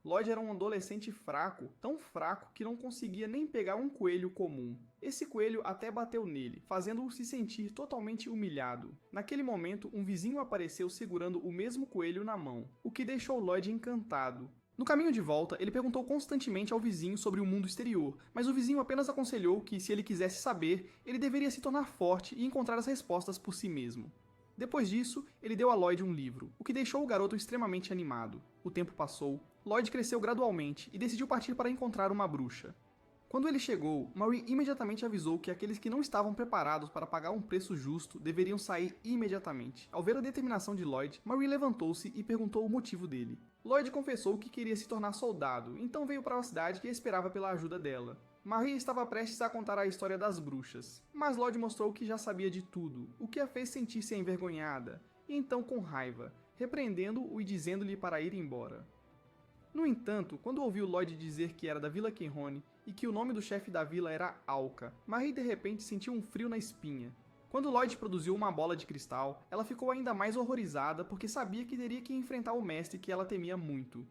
Lloyd era um adolescente fraco, tão fraco que não conseguia nem pegar um coelho comum. Esse coelho até bateu nele, fazendo-o se sentir totalmente humilhado. Naquele momento, um vizinho apareceu segurando o mesmo coelho na mão, o que deixou Lloyd encantado. No caminho de volta, ele perguntou constantemente ao vizinho sobre o mundo exterior, mas o vizinho apenas aconselhou que, se ele quisesse saber, ele deveria se tornar forte e encontrar as respostas por si mesmo. Depois disso, ele deu a Lloyd um livro, o que deixou o garoto extremamente animado. O tempo passou, Lloyd cresceu gradualmente e decidiu partir para encontrar uma bruxa. Quando ele chegou, Marie imediatamente avisou que aqueles que não estavam preparados para pagar um preço justo deveriam sair imediatamente. Ao ver a determinação de Lloyd, Marie levantou-se e perguntou o motivo dele. Lloyd confessou que queria se tornar soldado, então veio para a cidade e esperava pela ajuda dela. Marie estava prestes a contar a história das bruxas, mas Lloyd mostrou que já sabia de tudo, o que a fez sentir-se envergonhada, e então com raiva, repreendendo-o e dizendo-lhe para ir embora. No entanto, quando ouviu Lloyd dizer que era da Vila Kenrone e que o nome do chefe da vila era Alka, Marie de repente sentiu um frio na espinha. Quando Lloyd produziu uma bola de cristal, ela ficou ainda mais horrorizada porque sabia que teria que enfrentar o mestre que ela temia muito.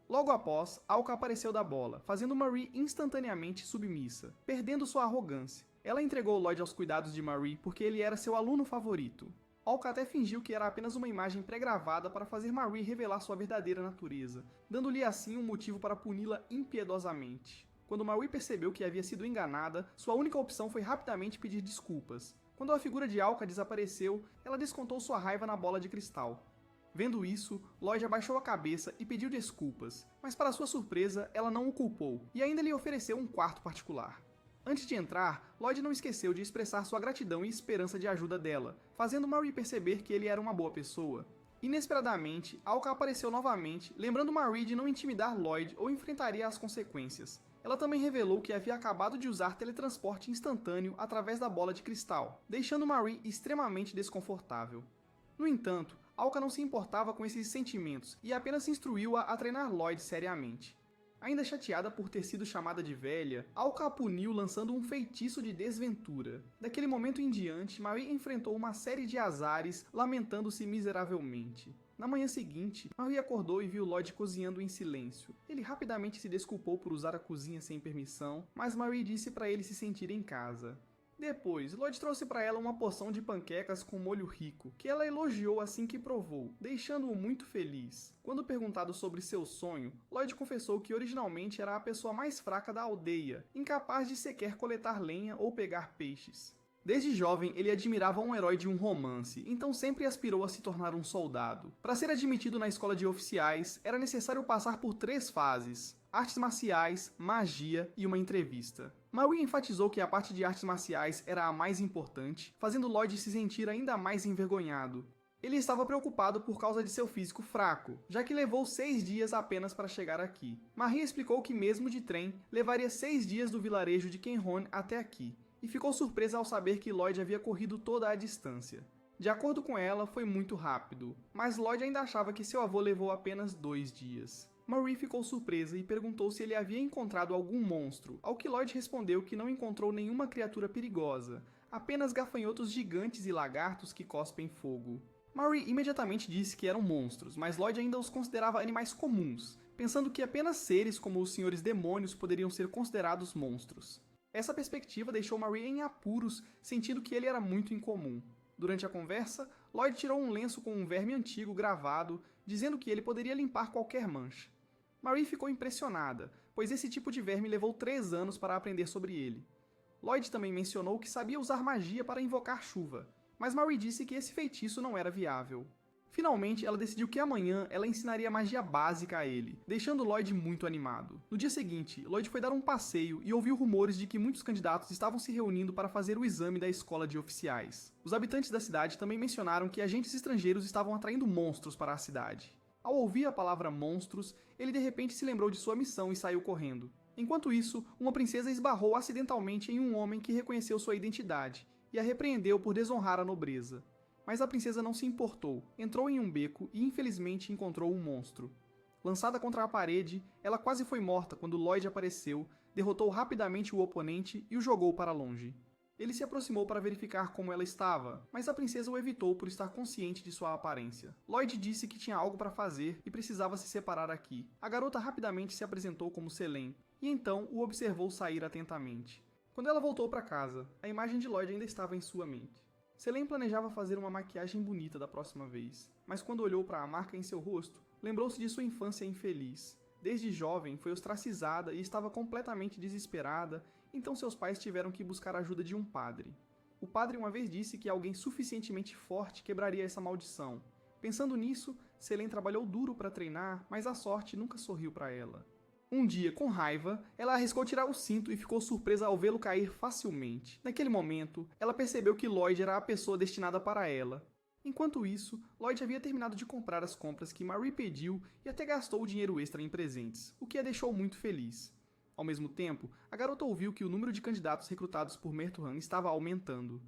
Logo após, Alka apareceu da bola, fazendo Marie instantaneamente submissa, perdendo sua arrogância. Ela entregou Lloyd aos cuidados de Marie porque ele era seu aluno favorito. Alka até fingiu que era apenas uma imagem pré-gravada para fazer Marie revelar sua verdadeira natureza, dando-lhe assim um motivo para puni-la impiedosamente. Quando Marie percebeu que havia sido enganada, sua única opção foi rapidamente pedir desculpas. Quando a figura de Alka desapareceu, ela descontou sua raiva na bola de cristal. Vendo isso, Lloyd abaixou a cabeça e pediu desculpas, mas para sua surpresa, ela não o culpou e ainda lhe ofereceu um quarto particular. Antes de entrar, Lloyd não esqueceu de expressar sua gratidão e esperança de ajuda dela, fazendo Marie perceber que ele era uma boa pessoa. Inesperadamente, Alka apareceu novamente, lembrando Marie de não intimidar Lloyd ou enfrentaria as consequências. Ela também revelou que havia acabado de usar teletransporte instantâneo através da bola de cristal, deixando Marie extremamente desconfortável. No entanto, Alka não se importava com esses sentimentos e apenas instruiu-a a treinar Lloyd seriamente. Ainda chateada por ter sido chamada de velha, Alka a puniu lançando um feitiço de desventura. Daquele momento em diante, Marie enfrentou uma série de azares, lamentando-se miseravelmente. Na manhã seguinte, Marie acordou e viu Lloyd cozinhando em silêncio. Ele rapidamente se desculpou por usar a cozinha sem permissão, mas Marie disse para ele se sentir em casa. Depois, Lloyd trouxe para ela uma porção de panquecas com molho rico, que ela elogiou assim que provou, deixando-o muito feliz. Quando perguntado sobre seu sonho, Lloyd confessou que originalmente era a pessoa mais fraca da aldeia, incapaz de sequer coletar lenha ou pegar peixes. Desde jovem, ele admirava um herói de um romance, então sempre aspirou a se tornar um soldado. Para ser admitido na escola de oficiais, era necessário passar por 3 fases: artes marciais, magia e uma entrevista. Marie enfatizou que a parte de artes marciais era a mais importante, fazendo Lloyd se sentir ainda mais envergonhado. Ele estava preocupado por causa de seu físico fraco, já que levou 6 dias apenas para chegar aqui. Marie explicou que mesmo de trem, levaria 6 dias do vilarejo de Kenrone até aqui, e ficou surpresa ao saber que Lloyd havia corrido toda a distância. De acordo com ela, foi muito rápido, mas Lloyd ainda achava que seu avô levou apenas 2 dias. Marie ficou surpresa e perguntou se ele havia encontrado algum monstro, ao que Lloyd respondeu que não encontrou nenhuma criatura perigosa, apenas gafanhotos gigantes e lagartos que cospem fogo. Marie imediatamente disse que eram monstros, mas Lloyd ainda os considerava animais comuns, pensando que apenas seres como os senhores demônios poderiam ser considerados monstros. Essa perspectiva deixou Marie em apuros, sentindo que ele era muito incomum. Durante a conversa, Lloyd tirou um lenço com um verme antigo gravado, dizendo que ele poderia limpar qualquer mancha. Marie ficou impressionada, pois esse tipo de verme levou 3 anos para aprender sobre ele. Lloyd também mencionou que sabia usar magia para invocar chuva, mas Marie disse que esse feitiço não era viável. Finalmente, ela decidiu que amanhã ela ensinaria magia básica a ele, deixando Lloyd muito animado. No dia seguinte, Lloyd foi dar um passeio e ouviu rumores de que muitos candidatos estavam se reunindo para fazer o exame da escola de oficiais. Os habitantes da cidade também mencionaram que agentes estrangeiros estavam atraindo monstros para a cidade. Ao ouvir a palavra monstros, ele de repente se lembrou de sua missão e saiu correndo. Enquanto isso, uma princesa esbarrou acidentalmente em um homem que reconheceu sua identidade e a repreendeu por desonrar a nobreza. Mas a princesa não se importou, entrou em um beco e infelizmente encontrou um monstro. Lançada contra a parede, ela quase foi morta quando Lloyd apareceu, derrotou rapidamente o oponente e o jogou para longe. Ele se aproximou para verificar como ela estava, mas a princesa o evitou por estar consciente de sua aparência. Lloyd disse que tinha algo para fazer e precisava se separar aqui. A garota rapidamente se apresentou como Selene, e então o observou sair atentamente. Quando ela voltou para casa, a imagem de Lloyd ainda estava em sua mente. Selene planejava fazer uma maquiagem bonita da próxima vez, mas quando olhou para a marca em seu rosto, lembrou-se de sua infância infeliz. Desde jovem, foi ostracizada e estava completamente desesperada, então seus pais tiveram que buscar a ajuda de um padre. O padre uma vez disse que alguém suficientemente forte quebraria essa maldição. Pensando nisso, Selene trabalhou duro para treinar, mas a sorte nunca sorriu para ela. Um dia, com raiva, ela arriscou tirar o cinto e ficou surpresa ao vê-lo cair facilmente. Naquele momento, ela percebeu que Lloyd era a pessoa destinada para ela. Enquanto isso, Lloyd havia terminado de comprar as compras que Marie pediu e até gastou o dinheiro extra em presentes, o que a deixou muito feliz. Ao mesmo tempo, a garota ouviu que o número de candidatos recrutados por Mertohan estava aumentando.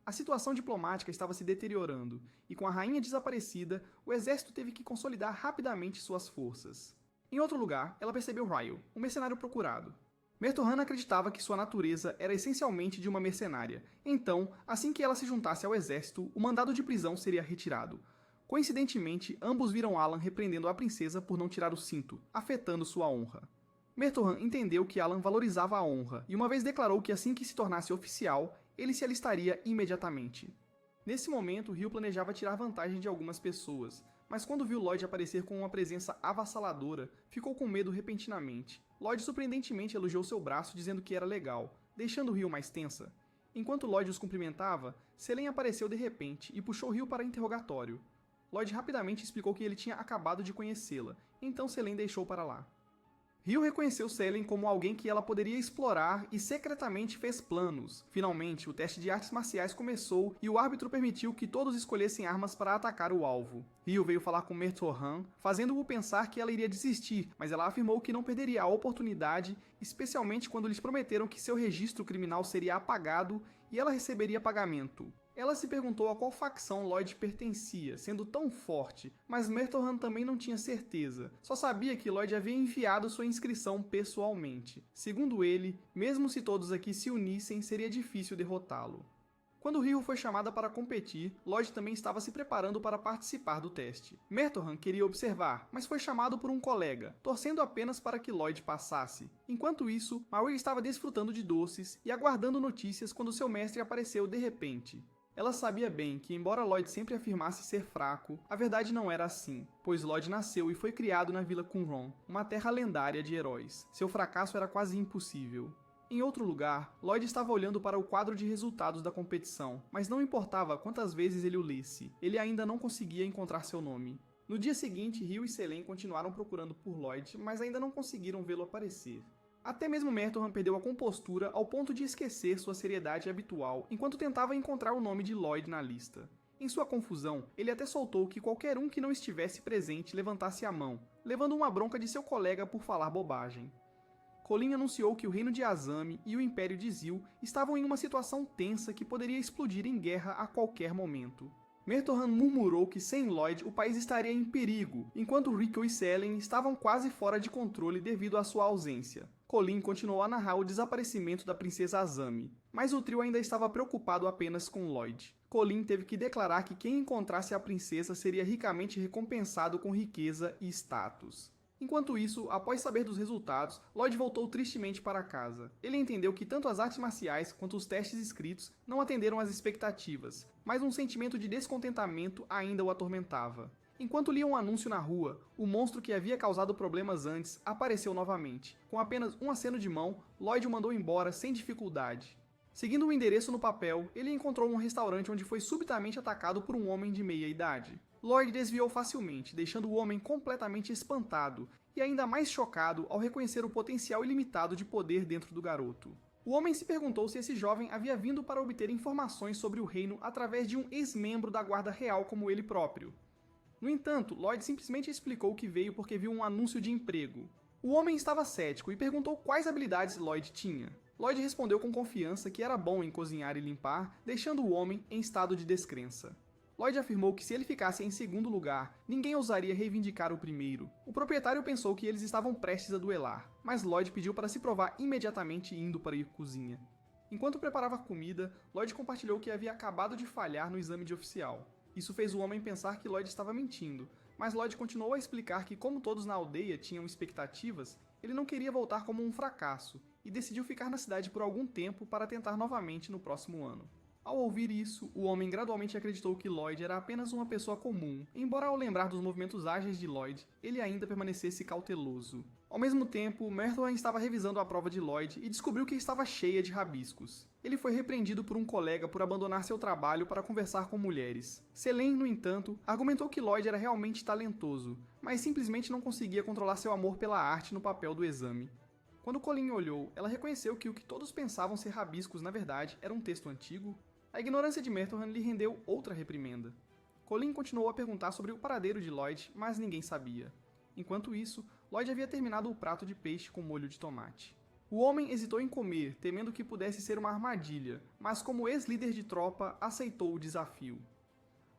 A situação diplomática estava se deteriorando, e com a rainha desaparecida, o exército teve que consolidar rapidamente suas forças. Em outro lugar, ela percebeu Ryle, um mercenário procurado. Mertohan acreditava que sua natureza era essencialmente de uma mercenária, então, assim que ela se juntasse ao exército, o mandado de prisão seria retirado. Coincidentemente, ambos viram Alan repreendendo a princesa por não tirar o cinto, afetando sua honra. Mertohan entendeu que Alan valorizava a honra, e uma vez declarou que assim que se tornasse oficial, ele se alistaria imediatamente. Nesse momento, Ryle planejava tirar vantagem de algumas pessoas, mas quando viu Lloyd aparecer com uma presença avassaladora, ficou com medo repentinamente. Lloyd surpreendentemente elogiou seu braço dizendo que era legal, deixando Ryle mais tensa. Enquanto Lloyd os cumprimentava, Selene apareceu de repente e puxou Ryle para interrogatório. Lloyd rapidamente explicou que ele tinha acabado de conhecê-la, então Selene deixou para lá. Ryle reconheceu Selene como alguém que ela poderia explorar e secretamente fez planos. Finalmente, o teste de artes marciais começou e o árbitro permitiu que todos escolhessem armas para atacar o alvo. Ryle veio falar com Mertohan, fazendo-o pensar que ela iria desistir, mas ela afirmou que não perderia a oportunidade, especialmente quando lhes prometeram que seu registro criminal seria apagado e ela receberia pagamento. Ela se perguntou a qual facção Lloyd pertencia, sendo tão forte, mas Mertohan também não tinha certeza. Só sabia que Lloyd havia enviado sua inscrição pessoalmente. Segundo ele, mesmo se todos aqui se unissem, seria difícil derrotá-lo. Quando Ryle foi chamada para competir, Lloyd também estava se preparando para participar do teste. Mertohan queria observar, mas foi chamado por um colega, torcendo apenas para que Lloyd passasse. Enquanto isso, Marie estava desfrutando de doces e aguardando notícias quando seu mestre apareceu de repente. Ela sabia bem que, embora Lloyd sempre afirmasse ser fraco, a verdade não era assim, pois Lloyd nasceu e foi criado na Vila Qumran, uma terra lendária de heróis. Seu fracasso era quase impossível. Em outro lugar, Lloyd estava olhando para o quadro de resultados da competição, mas não importava quantas vezes ele o lesse, ele ainda não conseguia encontrar seu nome. No dia seguinte, Ryle e Selene continuaram procurando por Lloyd, mas ainda não conseguiram vê-lo aparecer. Até mesmo Mertohan perdeu a compostura ao ponto de esquecer sua seriedade habitual enquanto tentava encontrar o nome de Lloyd na lista. Em sua confusão, ele até soltou que qualquer um que não estivesse presente levantasse a mão, levando uma bronca de seu colega por falar bobagem. Colin anunciou que o reino de Azami e o Império de Zil estavam em uma situação tensa que poderia explodir em guerra a qualquer momento. Mertohan murmurou que sem Lloyd o país estaria em perigo, enquanto Rico e Selene estavam quase fora de controle devido à sua ausência. Colin continuou a narrar o desaparecimento da princesa Azami, mas o trio ainda estava preocupado apenas com Lloyd. Colin teve que declarar que quem encontrasse a princesa seria ricamente recompensado com riqueza e status. Enquanto isso, após saber dos resultados, Lloyd voltou tristemente para casa. Ele entendeu que tanto as artes marciais quanto os testes escritos não atenderam às expectativas, mas um sentimento de descontentamento ainda o atormentava. Enquanto lia um anúncio na rua, o monstro que havia causado problemas antes apareceu novamente. Com apenas um aceno de mão, Lloyd o mandou embora sem dificuldade. Seguindo o endereço no papel, ele encontrou um restaurante onde foi subitamente atacado por um homem de meia idade. Lloyd desviou facilmente, deixando o homem completamente espantado e ainda mais chocado ao reconhecer o potencial ilimitado de poder dentro do garoto. O homem se perguntou se esse jovem havia vindo para obter informações sobre o reino através de um ex-membro da Guarda Real como ele próprio. No entanto, Lloyd simplesmente explicou que veio porque viu um anúncio de emprego. O homem estava cético e perguntou quais habilidades Lloyd tinha. Lloyd respondeu com confiança que era bom em cozinhar e limpar, deixando o homem em estado de descrença. Lloyd afirmou que se ele ficasse em segundo lugar, ninguém ousaria reivindicar o primeiro. O proprietário pensou que eles estavam prestes a duelar, mas Lloyd pediu para se provar imediatamente indo para a cozinha. Enquanto preparava a comida, Lloyd compartilhou que havia acabado de falhar no exame de oficial. Isso fez o homem pensar que Lloyd estava mentindo, mas Lloyd continuou a explicar que, como todos na aldeia tinham expectativas, ele não queria voltar como um fracasso e decidiu ficar na cidade por algum tempo para tentar novamente no próximo ano. Ao ouvir isso, o homem gradualmente acreditou que Lloyd era apenas uma pessoa comum, embora ao lembrar dos movimentos ágeis de Lloyd, ele ainda permanecesse cauteloso. Ao mesmo tempo, Merton estava revisando a prova de Lloyd e descobriu que estava cheia de rabiscos. Ele foi repreendido por um colega por abandonar seu trabalho para conversar com mulheres. Selene, no entanto, argumentou que Lloyd era realmente talentoso, mas simplesmente não conseguia controlar seu amor pela arte no papel do exame. Quando Colleen olhou, ela reconheceu que o que todos pensavam ser rabiscos na verdade era um texto antigo. A ignorância de Merton lhe rendeu outra reprimenda. Colleen continuou a perguntar sobre o paradeiro de Lloyd, mas ninguém sabia. Enquanto isso, Lloyd havia terminado o prato de peixe com molho de tomate. O homem hesitou em comer, temendo que pudesse ser uma armadilha, mas como ex-líder de tropa, aceitou o desafio.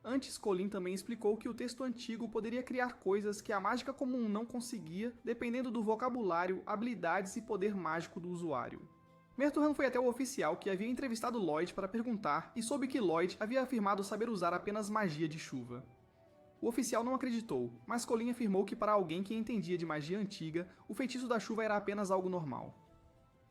Antes, Colleen também explicou que o texto antigo poderia criar coisas que a mágica comum não conseguia, dependendo do vocabulário, habilidades e poder mágico do usuário. Merton foi até o oficial que havia entrevistado Lloyd para perguntar e soube que Lloyd havia afirmado saber usar apenas magia de chuva. O oficial não acreditou, mas Colleen afirmou que para alguém que entendia de magia antiga, o feitiço da chuva era apenas algo normal.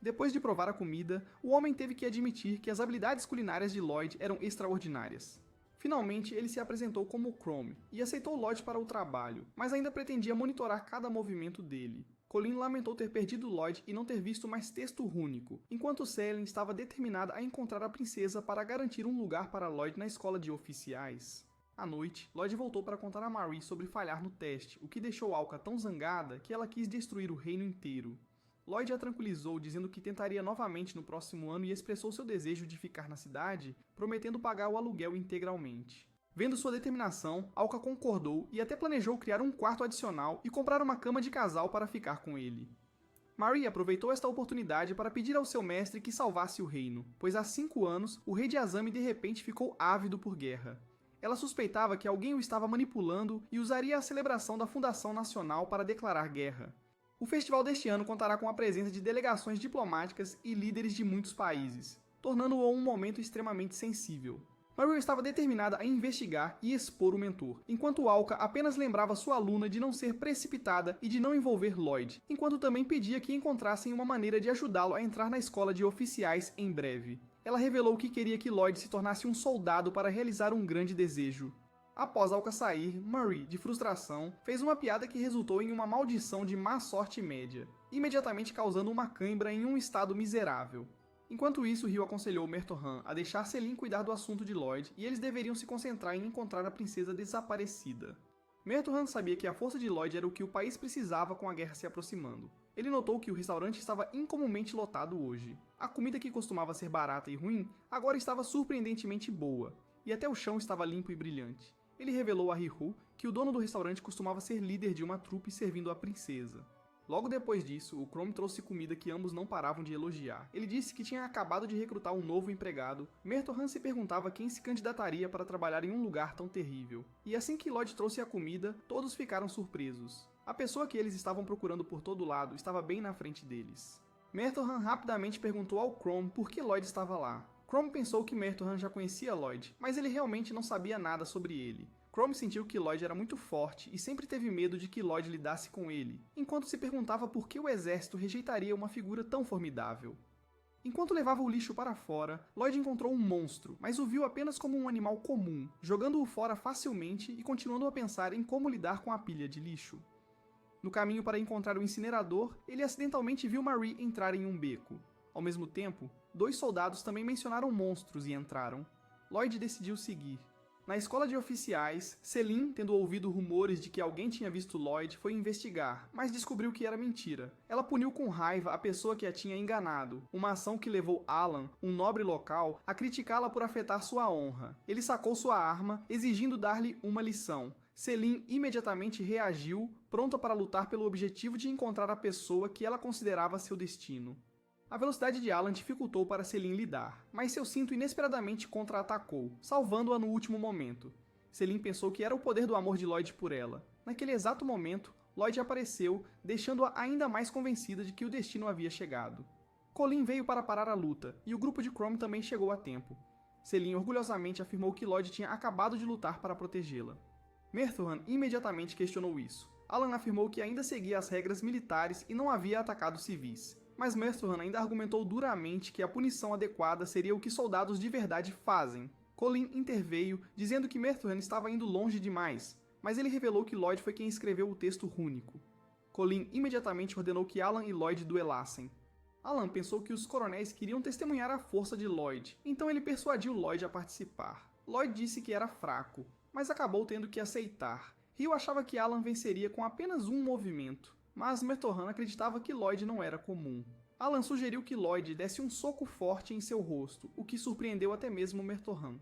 Depois de provar a comida, o homem teve que admitir que as habilidades culinárias de Lloyd eram extraordinárias. Finalmente, ele se apresentou como Chrome e aceitou Lloyd para o trabalho, mas ainda pretendia monitorar cada movimento dele. Colleen lamentou ter perdido Lloyd e não ter visto mais texto rúnico, enquanto Selene estava determinada a encontrar a princesa para garantir um lugar para Lloyd na escola de oficiais. À noite, Lloyd voltou para contar a Marie sobre falhar no teste, o que deixou Alka tão zangada que ela quis destruir o reino inteiro. Lloyd a tranquilizou dizendo que tentaria novamente no próximo ano e expressou seu desejo de ficar na cidade, prometendo pagar o aluguel integralmente. Vendo sua determinação, Alka concordou e até planejou criar um quarto adicional e comprar uma cama de casal para ficar com ele. Marie aproveitou esta oportunidade para pedir ao seu mestre que salvasse o reino, pois há 5 anos o rei de Azami de repente ficou ávido por guerra. Ela suspeitava que alguém o estava manipulando e usaria a celebração da Fundação Nacional para declarar guerra. O festival deste ano contará com a presença de delegações diplomáticas e líderes de muitos países, tornando-o um momento extremamente sensível. Marie estava determinada a investigar e expor o mentor, enquanto Alka apenas lembrava sua aluna de não ser precipitada e de não envolver Lloyd, enquanto também pedia que encontrassem uma maneira de ajudá-lo a entrar na escola de oficiais em breve. Ela revelou que queria que Lloyd se tornasse um soldado para realizar um grande desejo. Após Alka sair, Marie, de frustração, fez uma piada que resultou em uma maldição de má sorte média, imediatamente causando uma cãibra em um estado miserável. Enquanto isso, Rio aconselhou Merton a deixar Selene cuidar do assunto de Lloyd e eles deveriam se concentrar em encontrar a princesa desaparecida. Merton sabia que a força de Lloyd era o que o país precisava com a guerra se aproximando. Ele notou que o restaurante estava incomumente lotado hoje. A comida que costumava ser barata e ruim, agora estava surpreendentemente boa, e até o chão estava limpo e brilhante. Ele revelou a Rihu que o dono do restaurante costumava ser líder de uma trupe servindo a princesa. Logo depois disso, o Chrome trouxe comida que ambos não paravam de elogiar. Ele disse que tinha acabado de recrutar um novo empregado. Merton se perguntava quem se candidataria para trabalhar em um lugar tão terrível. E assim que Lloyd trouxe a comida, todos ficaram surpresos. A pessoa que eles estavam procurando por todo lado estava bem na frente deles. Merton rapidamente perguntou ao Chrome por que Lloyd estava lá. Chrome pensou que Merton já conhecia Lloyd, mas ele realmente não sabia nada sobre ele. Chrome sentiu que Lloyd era muito forte e sempre teve medo de que Lloyd lidasse com ele, enquanto se perguntava por que o exército rejeitaria uma figura tão formidável. Enquanto levava o lixo para fora, Lloyd encontrou um monstro, mas o viu apenas como um animal comum, jogando-o fora facilmente e continuando a pensar em como lidar com a pilha de lixo. No caminho para encontrar o incinerador, ele acidentalmente viu Marie entrar em um beco. Ao mesmo tempo, 2 soldados também mencionaram monstros e entraram. Lloyd decidiu seguir. Na escola de oficiais, Selene, tendo ouvido rumores de que alguém tinha visto Lloyd, foi investigar, mas descobriu que era mentira. Ela puniu com raiva a pessoa que a tinha enganado, uma ação que levou Alan, um nobre local, a criticá-la por afetar sua honra. Ele sacou sua arma, exigindo dar-lhe uma lição. Selene imediatamente reagiu, pronta para lutar pelo objetivo de encontrar a pessoa que ela considerava seu destino. A velocidade de Alan dificultou para Selene lidar, mas seu cinto inesperadamente contra-atacou, salvando-a no último momento. Selene pensou que era o poder do amor de Lloyd por ela. Naquele exato momento, Lloyd apareceu, deixando-a ainda mais convencida de que o destino havia chegado. Colin veio para parar a luta, e o grupo de Chrome também chegou a tempo. Selin orgulhosamente afirmou que Lloyd tinha acabado de lutar para protegê-la. Merthorn imediatamente questionou isso. Alan afirmou que ainda seguia as regras militares e não havia atacado civis. Mas Merthorn ainda argumentou duramente que a punição adequada seria o que soldados de verdade fazem. Colin interveio, dizendo que Merthorn estava indo longe demais, mas ele revelou que Lloyd foi quem escreveu o texto rúnico. Colin imediatamente ordenou que Alan e Lloyd duelassem. Alan pensou que os coronéis queriam testemunhar a força de Lloyd, então ele persuadiu Lloyd a participar. Lloyd disse que era fraco, mas acabou tendo que aceitar. Rio achava que Alan venceria com apenas um movimento, mas Merthorn acreditava que Lloyd não era comum. Alan sugeriu que Lloyd desse um soco forte em seu rosto, o que surpreendeu até mesmo Merthorn.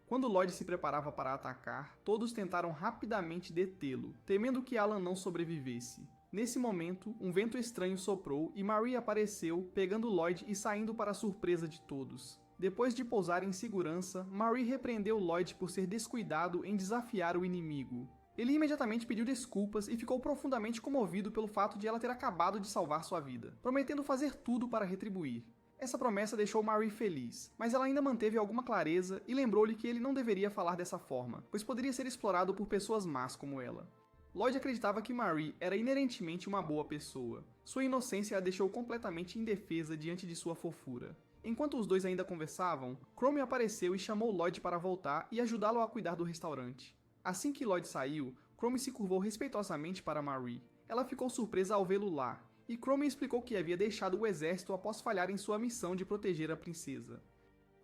Quando Lloyd se preparava para atacar, todos tentaram rapidamente detê-lo, temendo que Alan não sobrevivesse. Nesse momento, um vento estranho soprou e Marie apareceu, pegando Lloyd e saindo para a surpresa de todos. Depois de pousar em segurança, Marie repreendeu Lloyd por ser descuidado em desafiar o inimigo. Ele imediatamente pediu desculpas e ficou profundamente comovido pelo fato de ela ter acabado de salvar sua vida, prometendo fazer tudo para retribuir. Essa promessa deixou Marie feliz, mas ela ainda manteve alguma clareza e lembrou-lhe que ele não deveria falar dessa forma, pois poderia ser explorado por pessoas más como ela. Lloyd acreditava que Marie era inerentemente uma boa pessoa. Sua inocência a deixou completamente indefesa diante de sua fofura. Enquanto os dois ainda conversavam, Chrome apareceu e chamou Lloyd para voltar e ajudá-lo a cuidar do restaurante. Assim que Lloyd saiu, Chrome se curvou respeitosamente para Marie. Ela ficou surpresa ao vê-lo lá, e Chrome explicou que havia deixado o exército após falhar em sua missão de proteger a princesa.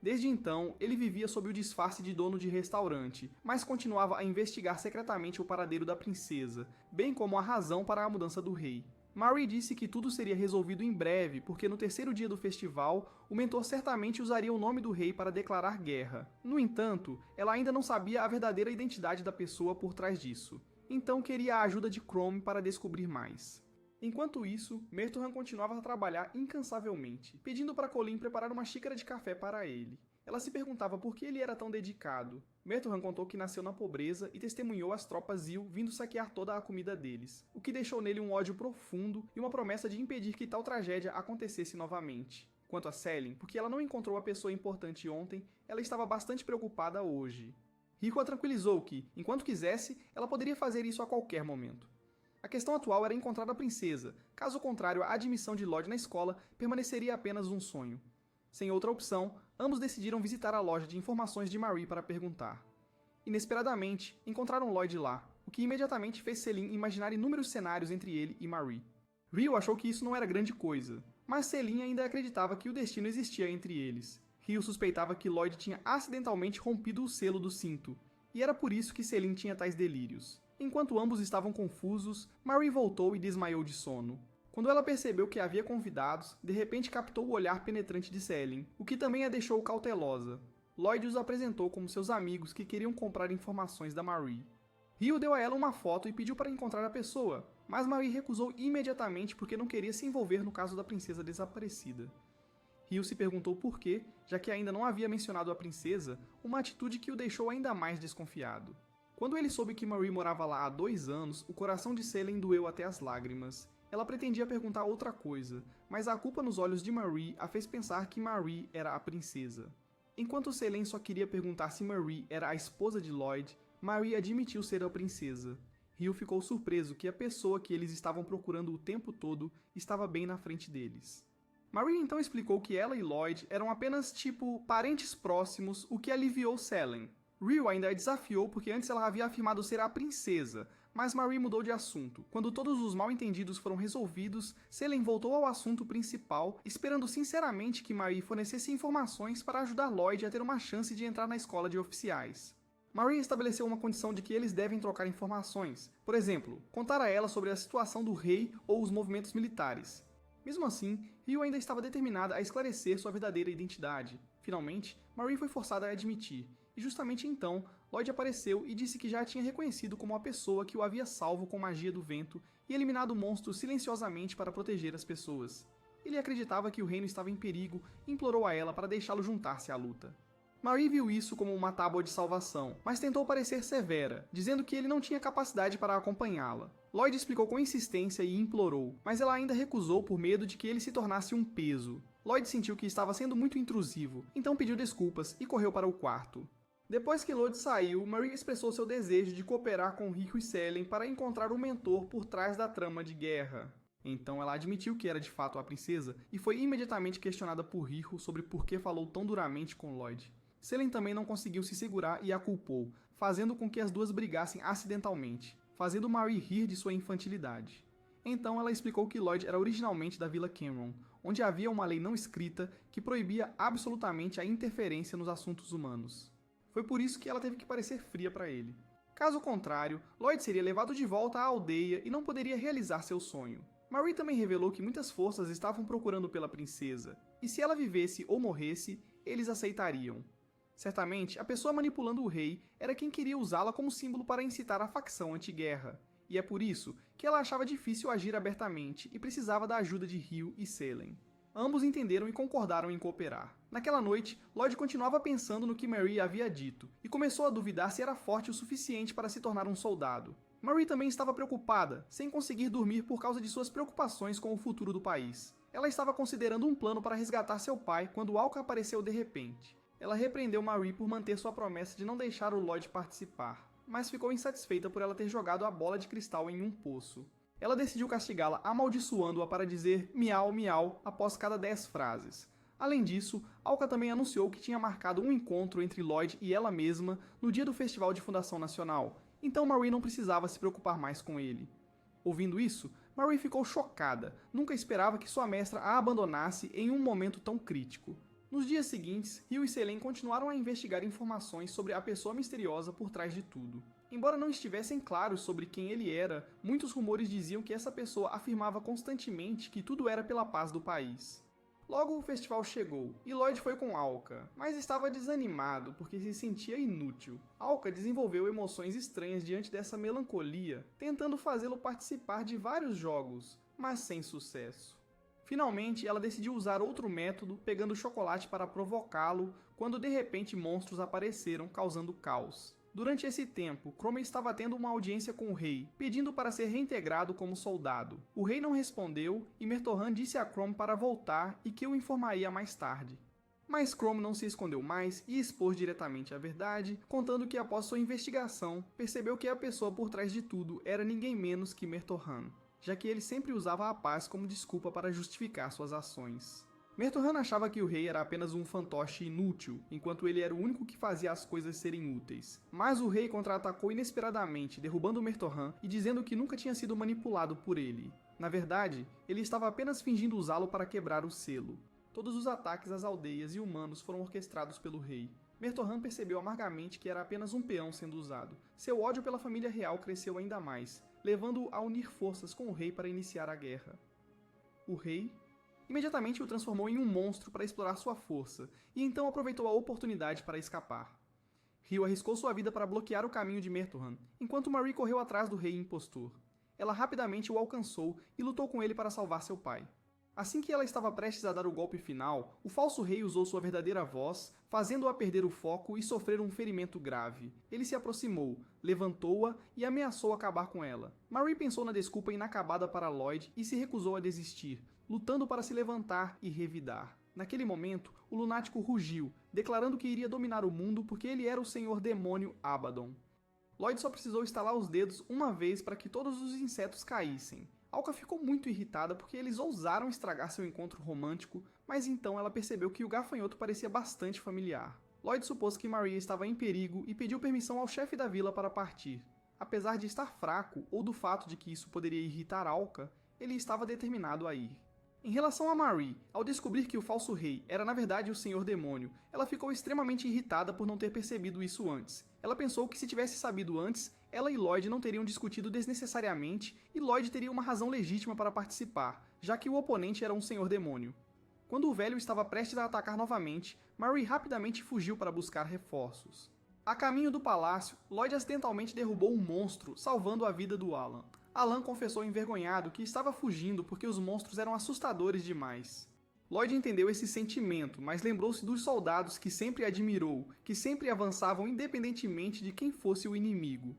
Desde então, ele vivia sob o disfarce de dono de restaurante, mas continuava a investigar secretamente o paradeiro da princesa, bem como a razão para a mudança do rei. Marie disse que tudo seria resolvido em breve, porque no terceiro dia do festival, o mentor certamente usaria o nome do rei para declarar guerra. No entanto, ela ainda não sabia a verdadeira identidade da pessoa por trás disso, então queria a ajuda de Chrome para descobrir mais. Enquanto isso, Merthorn continuava a trabalhar incansavelmente, pedindo para Colin preparar uma xícara de café para ele. Ela se perguntava por que ele era tão dedicado. Merthorn contou que nasceu na pobreza e testemunhou as tropas Zil vindo saquear toda a comida deles, o que deixou nele um ódio profundo e uma promessa de impedir que tal tragédia acontecesse novamente. Quanto a Selin, porque ela não encontrou a pessoa importante ontem, ela estava bastante preocupada hoje. Rico a tranquilizou que, enquanto quisesse, ela poderia fazer isso a qualquer momento. A questão atual era encontrar a princesa, caso contrário a admissão de Lloyd na escola permaneceria apenas um sonho. Sem outra opção, ambos decidiram visitar a loja de informações de Marie para perguntar. Inesperadamente, encontraram Lloyd lá, o que imediatamente fez Selin imaginar inúmeros cenários entre ele e Marie. Rio achou que isso não era grande coisa, mas Selin ainda acreditava que o destino existia entre eles. Rio suspeitava que Lloyd tinha acidentalmente rompido o selo do cinto, e era por isso que Selin tinha tais delírios. Enquanto ambos estavam confusos, Marie voltou e desmaiou de sono. Quando ela percebeu que havia convidados, de repente captou o olhar penetrante de Selin, o que também a deixou cautelosa. Lloyd os apresentou como seus amigos que queriam comprar informações da Marie. Rio deu a ela uma foto e pediu para encontrar a pessoa, mas Marie recusou imediatamente porque não queria se envolver no caso da princesa desaparecida. Rio se perguntou por quê, já que ainda não havia mencionado a princesa, uma atitude que o deixou ainda mais desconfiado. Quando ele soube que Marie morava lá há 2 anos, o coração de Selin doeu até as lágrimas. Ela pretendia perguntar outra coisa, mas a culpa nos olhos de Marie a fez pensar que Marie era a princesa. Enquanto Selin só queria perguntar se Marie era a esposa de Lloyd, Marie admitiu ser a princesa. Rio ficou surpreso que a pessoa que eles estavam procurando o tempo todo estava bem na frente deles. Marie então explicou que ela e Lloyd eram apenas parentes próximos, o que aliviou Selin. Rio ainda a desafiou porque antes ela havia afirmado ser a princesa, mas Marie mudou de assunto. Quando todos os mal-entendidos foram resolvidos, Selin voltou ao assunto principal, esperando sinceramente que Marie fornecesse informações para ajudar Lloyd a ter uma chance de entrar na escola de oficiais. Marie estabeleceu uma condição de que eles devem trocar informações, por exemplo, contar a ela sobre a situação do rei ou os movimentos militares. Mesmo assim, Rio ainda estava determinada a esclarecer sua verdadeira identidade. Finalmente, Marie foi forçada a admitir, e justamente então, Lloyd apareceu e disse que já a tinha reconhecido como a pessoa que o havia salvo com magia do vento e eliminado o monstro silenciosamente para proteger as pessoas. Ele acreditava que o reino estava em perigo e implorou a ela para deixá-lo juntar-se à luta. Marie viu isso como uma tábua de salvação, mas tentou parecer severa, dizendo que ele não tinha capacidade para acompanhá-la. Lloyd explicou com insistência e implorou, mas ela ainda recusou por medo de que ele se tornasse um peso. Lloyd sentiu que estava sendo muito intrusivo, então pediu desculpas e correu para o quarto. Depois que Lloyd saiu, Marie expressou seu desejo de cooperar com Rico e Selene para encontrar um mentor por trás da trama de guerra. Então ela admitiu que era de fato a princesa e foi imediatamente questionada por Rico sobre por que falou tão duramente com Lloyd. Selene também não conseguiu se segurar e a culpou, fazendo com que as duas brigassem acidentalmente, fazendo Marie rir de sua infantilidade. Então ela explicou que Lloyd era originalmente da Vila Cameron, onde havia uma lei não escrita que proibia absolutamente a interferência nos assuntos humanos. Foi por isso que ela teve que parecer fria para ele. Caso contrário, Lloyd seria levado de volta à aldeia e não poderia realizar seu sonho. Marie também revelou que muitas forças estavam procurando pela princesa, e se ela vivesse ou morresse, eles aceitariam. Certamente, a pessoa manipulando o rei era quem queria usá-la como símbolo para incitar a facção anti-guerra, e é por isso que ela achava difícil agir abertamente e precisava da ajuda de Hugh e Selene. Ambos entenderam e concordaram em cooperar. Naquela noite, Lloyd continuava pensando no que Marie havia dito, e começou a duvidar se era forte o suficiente para se tornar um soldado. Marie também estava preocupada, sem conseguir dormir por causa de suas preocupações com o futuro do país. Ela estava considerando um plano para resgatar seu pai quando Alka apareceu de repente. Ela repreendeu Marie por manter sua promessa de não deixar o Lloyd participar, mas ficou insatisfeita por ela ter jogado a bola de cristal em um poço. Ela decidiu castigá-la amaldiçoando-a para dizer miau miau após cada 10 frases. Além disso, Alka também anunciou que tinha marcado um encontro entre Lloyd e ela mesma no dia do Festival de Fundação Nacional, então Marie não precisava se preocupar mais com ele. Ouvindo isso, Marie ficou chocada, nunca esperava que sua mestra a abandonasse em um momento tão crítico. Nos dias seguintes, Hugh e Selene continuaram a investigar informações sobre a pessoa misteriosa por trás de tudo. Embora não estivessem claros sobre quem ele era, muitos rumores diziam que essa pessoa afirmava constantemente que tudo era pela paz do país. Logo o festival chegou, e Lloyd foi com Alka, mas estava desanimado porque se sentia inútil. Alka desenvolveu emoções estranhas diante dessa melancolia, tentando fazê-lo participar de vários jogos, mas sem sucesso. Finalmente, ela decidiu usar outro método, pegando chocolate para provocá-lo, quando de repente monstros apareceram, causando caos. Durante esse tempo, Cromwell estava tendo uma audiência com o rei, pedindo para ser reintegrado como soldado. O rei não respondeu e Mertohan disse a Cromwell para voltar e que o informaria mais tarde. Mas Cromwell não se escondeu mais e expôs diretamente a verdade, contando que após sua investigação, percebeu que a pessoa por trás de tudo era ninguém menos que Mertohan, já que ele sempre usava a paz como desculpa para justificar suas ações. Mertohan achava que o rei era apenas um fantoche inútil, enquanto ele era o único que fazia as coisas serem úteis. Mas o rei contra-atacou inesperadamente, derrubando Mertohan e dizendo que nunca tinha sido manipulado por ele. Na verdade, ele estava apenas fingindo usá-lo para quebrar o selo. Todos os ataques às aldeias e humanos foram orquestrados pelo rei. Mertohan percebeu amargamente que era apenas um peão sendo usado. Seu ódio pela família real cresceu ainda mais, levando-o a unir forças com o rei para iniciar a guerra. O rei imediatamente o transformou em um monstro para explorar sua força, e então aproveitou a oportunidade para escapar. Hugh arriscou sua vida para bloquear o caminho de Mertohan, enquanto Marie correu atrás do rei impostor. Ela rapidamente o alcançou e lutou com ele para salvar seu pai. Assim que ela estava prestes a dar o golpe final, o falso rei usou sua verdadeira voz, fazendo-a perder o foco e sofrer um ferimento grave. Ele se aproximou, levantou-a e ameaçou acabar com ela. Marie pensou na desculpa inacabada para Lloyd e se recusou a desistir, lutando para se levantar e revidar. Naquele momento, o lunático rugiu, declarando que iria dominar o mundo porque ele era o senhor demônio Abaddon. Lloyd só precisou estalar os dedos uma vez para que todos os insetos caíssem. Alka ficou muito irritada porque eles ousaram estragar seu encontro romântico, mas então ela percebeu que o gafanhoto parecia bastante familiar. Lloyd supôs que Maria estava em perigo e pediu permissão ao chefe da vila para partir. Apesar de estar fraco, ou do fato de que isso poderia irritar Alka, ele estava determinado a ir. Em relação a Marie, ao descobrir que o falso rei era na verdade o senhor demônio, ela ficou extremamente irritada por não ter percebido isso antes. Ela pensou que se tivesse sabido antes, ela e Lloyd não teriam discutido desnecessariamente e Lloyd teria uma razão legítima para participar, já que o oponente era um senhor demônio. Quando o velho estava prestes a atacar novamente, Marie rapidamente fugiu para buscar reforços. A caminho do palácio, Lloyd acidentalmente derrubou um monstro, salvando a vida do Alan. Alan confessou envergonhado que estava fugindo porque os monstros eram assustadores demais. Lloyd entendeu esse sentimento, mas lembrou-se dos soldados que sempre admirou, que sempre avançavam independentemente de quem fosse o inimigo.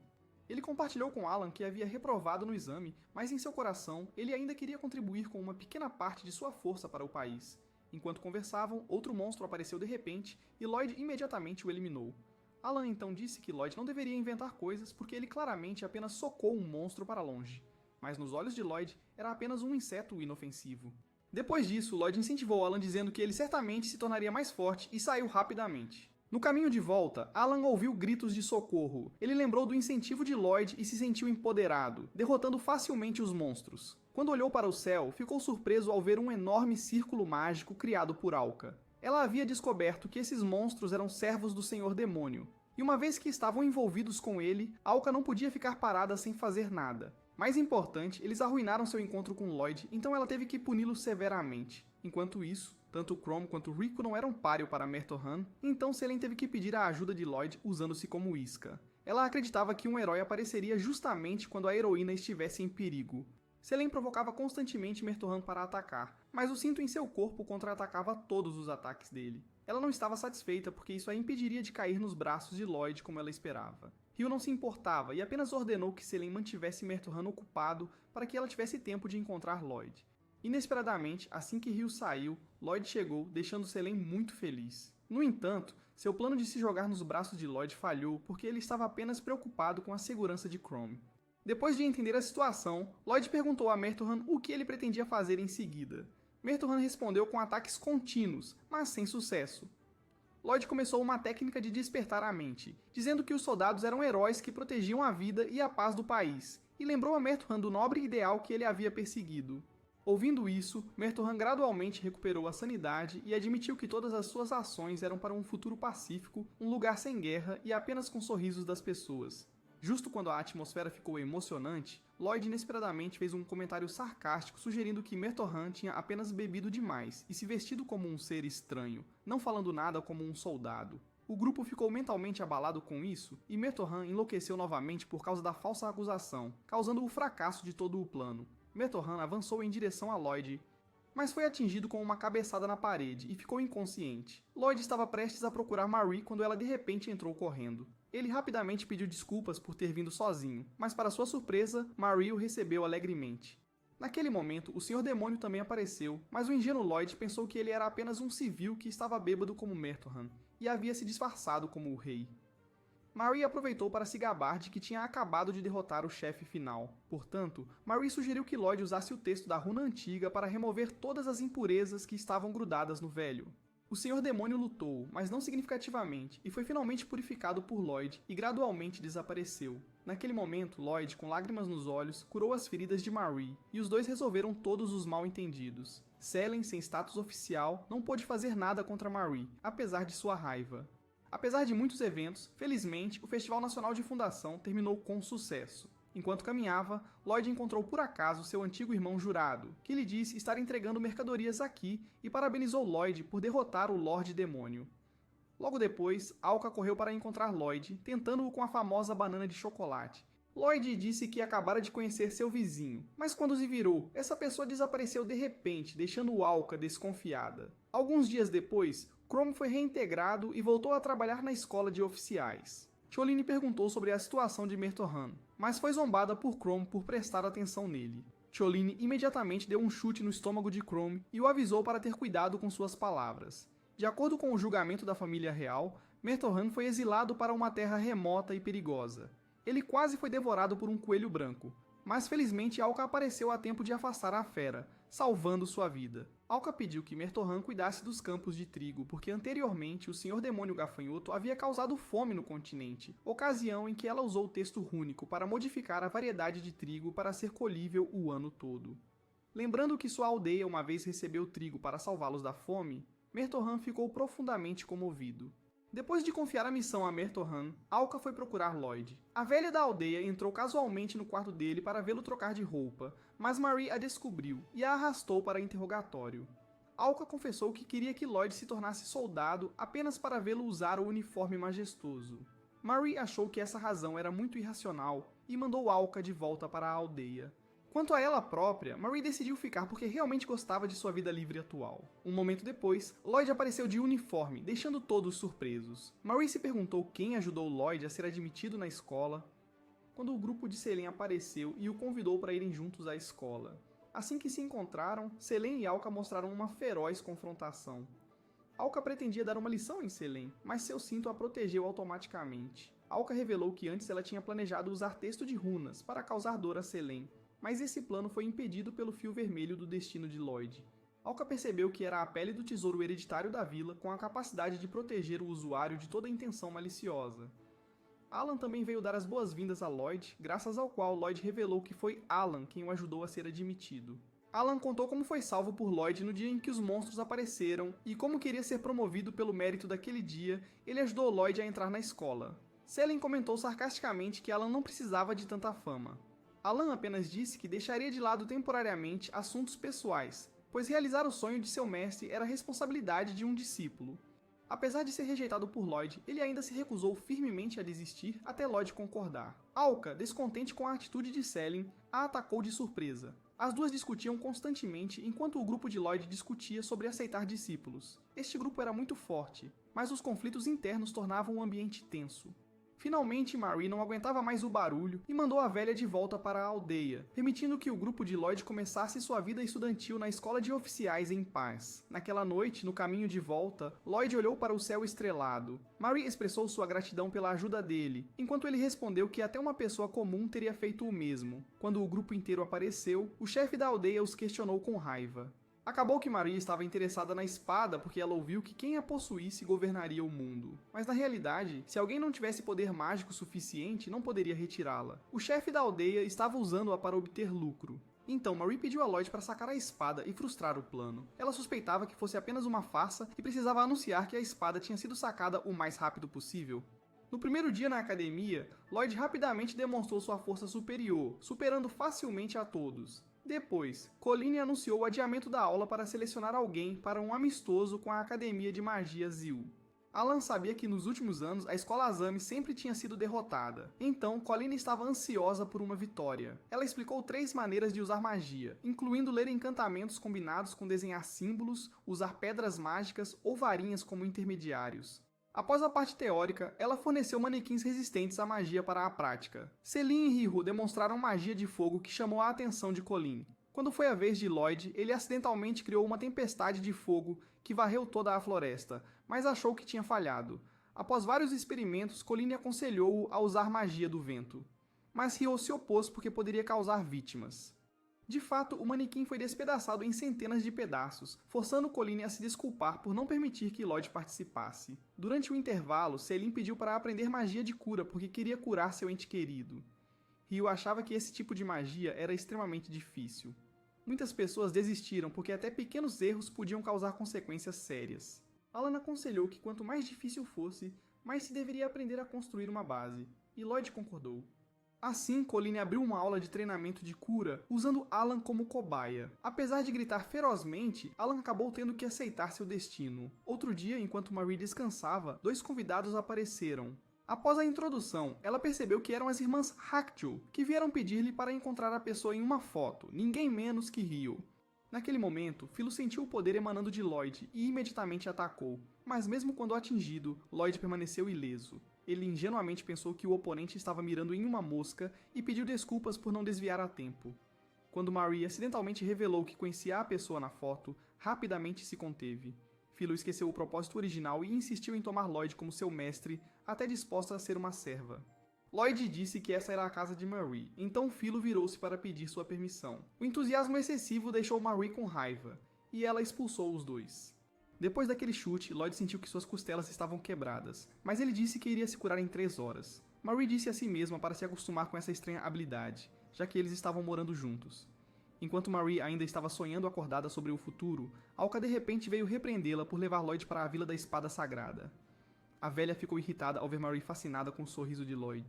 Ele compartilhou com Alan que havia reprovado no exame, mas em seu coração ele ainda queria contribuir com uma pequena parte de sua força para o país. Enquanto conversavam, outro monstro apareceu de repente e Lloyd imediatamente o eliminou. Alan então disse que Lloyd não deveria inventar coisas porque ele claramente apenas socou um monstro para longe. Mas nos olhos de Lloyd, era apenas um inseto inofensivo. Depois disso, Lloyd incentivou Alan dizendo que ele certamente se tornaria mais forte e saiu rapidamente. No caminho de volta, Alan ouviu gritos de socorro. Ele lembrou do incentivo de Lloyd e se sentiu empoderado, derrotando facilmente os monstros. Quando olhou para o céu, ficou surpreso ao ver um enorme círculo mágico criado por Alka. Ela havia descoberto que esses monstros eram servos do Senhor Demônio, e uma vez que estavam envolvidos com ele, Alka não podia ficar parada sem fazer nada. Mais importante, eles arruinaram seu encontro com Lloyd, então ela teve que puni-los severamente. Enquanto isso, tanto Chrome quanto Rico não eram páreo para Mertohan, então Selene teve que pedir a ajuda de Lloyd usando-se como isca. Ela acreditava que um herói apareceria justamente quando a heroína estivesse em perigo. Selene provocava constantemente Mertohan para atacar, mas o cinto em seu corpo contra-atacava todos os ataques dele. Ela não estava satisfeita porque isso a impediria de cair nos braços de Lloyd como ela esperava. Ryo não se importava e apenas ordenou que Selene mantivesse Mertohan ocupado para que ela tivesse tempo de encontrar Lloyd. Inesperadamente, assim que Ryo saiu, Lloyd chegou, deixando Selene muito feliz. No entanto, seu plano de se jogar nos braços de Lloyd falhou porque ele estava apenas preocupado com a segurança de Chrome. Depois de entender a situação, Lloyd perguntou a Mertohan o que ele pretendia fazer em seguida. Mertohan respondeu com ataques contínuos, mas sem sucesso. Lloyd começou uma técnica de despertar a mente, dizendo que os soldados eram heróis que protegiam a vida e a paz do país, e lembrou a Mertohan do nobre ideal que ele havia perseguido. Ouvindo isso, Mertohan gradualmente recuperou a sanidade e admitiu que todas as suas ações eram para um futuro pacífico, um lugar sem guerra e apenas com sorrisos das pessoas. Justo quando a atmosfera ficou emocionante, Lloyd inesperadamente fez um comentário sarcástico sugerindo que Mertohan tinha apenas bebido demais e se vestido como um ser estranho, não falando nada como um soldado. O grupo ficou mentalmente abalado com isso e Mertohan enlouqueceu novamente por causa da falsa acusação, causando o fracasso de todo o plano. Mertohan avançou em direção a Lloyd, mas foi atingido com uma cabeçada na parede e ficou inconsciente. Lloyd estava prestes a procurar Marie quando ela de repente entrou correndo. Ele rapidamente pediu desculpas por ter vindo sozinho, mas para sua surpresa, Marie o recebeu alegremente. Naquele momento, o Senhor Demônio também apareceu, mas o ingênuo Lloyd pensou que ele era apenas um civil que estava bêbado como Mertohan, e havia se disfarçado como o rei. Marie aproveitou para se gabar de que tinha acabado de derrotar o chefe final. Portanto, Marie sugeriu que Lloyd usasse o texto da runa antiga para remover todas as impurezas que estavam grudadas no velho. O Senhor Demônio lutou, mas não significativamente, e foi finalmente purificado por Lloyd e gradualmente desapareceu. Naquele momento, Lloyd, com lágrimas nos olhos, curou as feridas de Marie, e os dois resolveram todos os mal-entendidos. Selene, sem status oficial, não pôde fazer nada contra Marie, apesar de sua raiva. Apesar de muitos eventos, felizmente, o Festival Nacional de Fundação terminou com sucesso. Enquanto caminhava, Lloyd encontrou por acaso seu antigo irmão Jurado, que lhe disse estar entregando mercadorias aqui e parabenizou Lloyd por derrotar o Lorde Demônio. Logo depois, Alka correu para encontrar Lloyd, tentando-o com a famosa banana de chocolate. Lloyd disse que acabara de conhecer seu vizinho, mas quando se virou, essa pessoa desapareceu de repente, deixando Alka desconfiada. Alguns dias depois, Chrome foi reintegrado e voltou a trabalhar na escola de oficiais. Choline perguntou sobre a situação de Mertohan, mas foi zombada por Chrome por prestar atenção nele. Choline imediatamente deu um chute no estômago de Chrome e o avisou para ter cuidado com suas palavras. De acordo com o julgamento da família real, Mertohan foi exilado para uma terra remota e perigosa. Ele quase foi devorado por um coelho branco, mas felizmente Alka apareceu a tempo de afastar a fera, salvando sua vida. Alka pediu que Mertohan cuidasse dos campos de trigo, porque anteriormente o Senhor Demônio Gafanhoto havia causado fome no continente, ocasião em que ela usou o texto rúnico para modificar a variedade de trigo para ser colhível o ano todo. Lembrando que sua aldeia uma vez recebeu trigo para salvá-los da fome, Mertohan ficou profundamente comovido. Depois de confiar a missão a Mertohan, Alka foi procurar Lloyd. A velha da aldeia entrou casualmente no quarto dele para vê-lo trocar de roupa, mas Marie a descobriu e a arrastou para interrogatório. Alka confessou que queria que Lloyd se tornasse soldado apenas para vê-lo usar o uniforme majestoso. Marie achou que essa razão era muito irracional e mandou Alka de volta para a aldeia. Quanto a ela própria, Marie decidiu ficar porque realmente gostava de sua vida livre atual. Um momento depois, Lloyd apareceu de uniforme, deixando todos surpresos. Marie se perguntou quem ajudou Lloyd a ser admitido na escola, quando o grupo de Selene apareceu e o convidou para irem juntos à escola. Assim que se encontraram, Selene e Alka mostraram uma feroz confrontação. Alka pretendia dar uma lição em Selene, mas seu cinto a protegeu automaticamente. Alka revelou que antes ela tinha planejado usar texto de runas para causar dor a Selene, mas esse plano foi impedido pelo fio vermelho do destino de Lloyd. Alka percebeu que era a pele do tesouro hereditário da vila com a capacidade de proteger o usuário de toda intenção maliciosa. Alan também veio dar as boas-vindas a Lloyd, graças ao qual Lloyd revelou que foi Alan quem o ajudou a ser admitido. Alan contou como foi salvo por Lloyd no dia em que os monstros apareceram e como queria ser promovido pelo mérito daquele dia, ele ajudou Lloyd a entrar na escola. Selene comentou sarcasticamente que Alan não precisava de tanta fama. Alan apenas disse que deixaria de lado temporariamente assuntos pessoais, pois realizar o sonho de seu mestre era a responsabilidade de um discípulo. Apesar de ser rejeitado por Lloyd, ele ainda se recusou firmemente a desistir até Lloyd concordar. Alka, descontente com a atitude de Selene, a atacou de surpresa. As duas discutiam constantemente enquanto o grupo de Lloyd discutia sobre aceitar discípulos. Este grupo era muito forte, mas os conflitos internos tornavam o ambiente tenso. Finalmente, Marie não aguentava mais o barulho e mandou a velha de volta para a aldeia, permitindo que o grupo de Lloyd começasse sua vida estudantil na escola de oficiais em paz. Naquela noite, no caminho de volta, Lloyd olhou para o céu estrelado. Marie expressou sua gratidão pela ajuda dele, enquanto ele respondeu que até uma pessoa comum teria feito o mesmo. Quando o grupo inteiro apareceu, o chefe da aldeia os questionou com raiva. Acabou que Marie estava interessada na espada porque ela ouviu que quem a possuísse governaria o mundo. Mas na realidade, se alguém não tivesse poder mágico suficiente, não poderia retirá-la. O chefe da aldeia estava usando-a para obter lucro. Então Marie pediu a Lloyd para sacar a espada e frustrar o plano. Ela suspeitava que fosse apenas uma farsa e precisava anunciar que a espada tinha sido sacada o mais rápido possível. No primeiro dia na academia, Lloyd rapidamente demonstrou sua força superior, superando facilmente a todos. Depois, Colleen anunciou o adiamento da aula para selecionar alguém para um amistoso com a Academia de Magia Zil. Alan sabia que nos últimos anos a escola Azami sempre tinha sido derrotada, então Colleen estava ansiosa por uma vitória. Ela explicou 3 maneiras de usar magia, incluindo ler encantamentos combinados com desenhar símbolos, usar pedras mágicas ou varinhas como intermediários. Após a parte teórica, ela forneceu manequins resistentes à magia para a prática. Selene e Riru demonstraram magia de fogo que chamou a atenção de Colleen. Quando foi a vez de Lloyd, ele acidentalmente criou uma tempestade de fogo que varreu toda a floresta, mas achou que tinha falhado. Após vários experimentos, Colleen aconselhou-o a usar magia do vento. Mas Riru se opôs porque poderia causar vítimas. De fato, o manequim foi despedaçado em centenas de pedaços, forçando Colleen a se desculpar por não permitir que Lloyd participasse. Durante o intervalo, Selene pediu para aprender magia de cura porque queria curar seu ente querido. Ryu achava que esse tipo de magia era extremamente difícil. Muitas pessoas desistiram porque até pequenos erros podiam causar consequências sérias. Alan aconselhou que quanto mais difícil fosse, mais se deveria aprender a construir uma base, e Lloyd concordou. Assim, Colleen abriu uma aula de treinamento de cura, usando Alan como cobaia. Apesar de gritar ferozmente, Alan acabou tendo que aceitar seu destino. Outro dia, enquanto Marie descansava, 2 convidados apareceram. Após a introdução, ela percebeu que eram as irmãs Hackju, que vieram pedir-lhe para encontrar a pessoa em uma foto, ninguém menos que Ryo. Naquele momento, Philo sentiu o poder emanando de Lloyd e imediatamente atacou, mas mesmo quando atingido, Lloyd permaneceu ileso. Ele ingenuamente pensou que o oponente estava mirando em uma mosca e pediu desculpas por não desviar a tempo. Quando Marie acidentalmente revelou que conhecia a pessoa na foto, rapidamente se conteve. Philo esqueceu o propósito original e insistiu em tomar Lloyd como seu mestre, até disposta a ser uma serva. Lloyd disse que essa era a casa de Marie, então Philo virou-se para pedir sua permissão. O entusiasmo excessivo deixou Marie com raiva, e ela expulsou os 2. Depois daquele chute, Lloyd sentiu que suas costelas estavam quebradas, mas ele disse que iria se curar em 3 horas. Marie disse a si mesma para se acostumar com essa estranha habilidade, já que eles estavam morando juntos. Enquanto Marie ainda estava sonhando acordada sobre o futuro, Alka de repente veio repreendê-la por levar Lloyd para a Vila da Espada Sagrada. A velha ficou irritada ao ver Marie fascinada com o sorriso de Lloyd.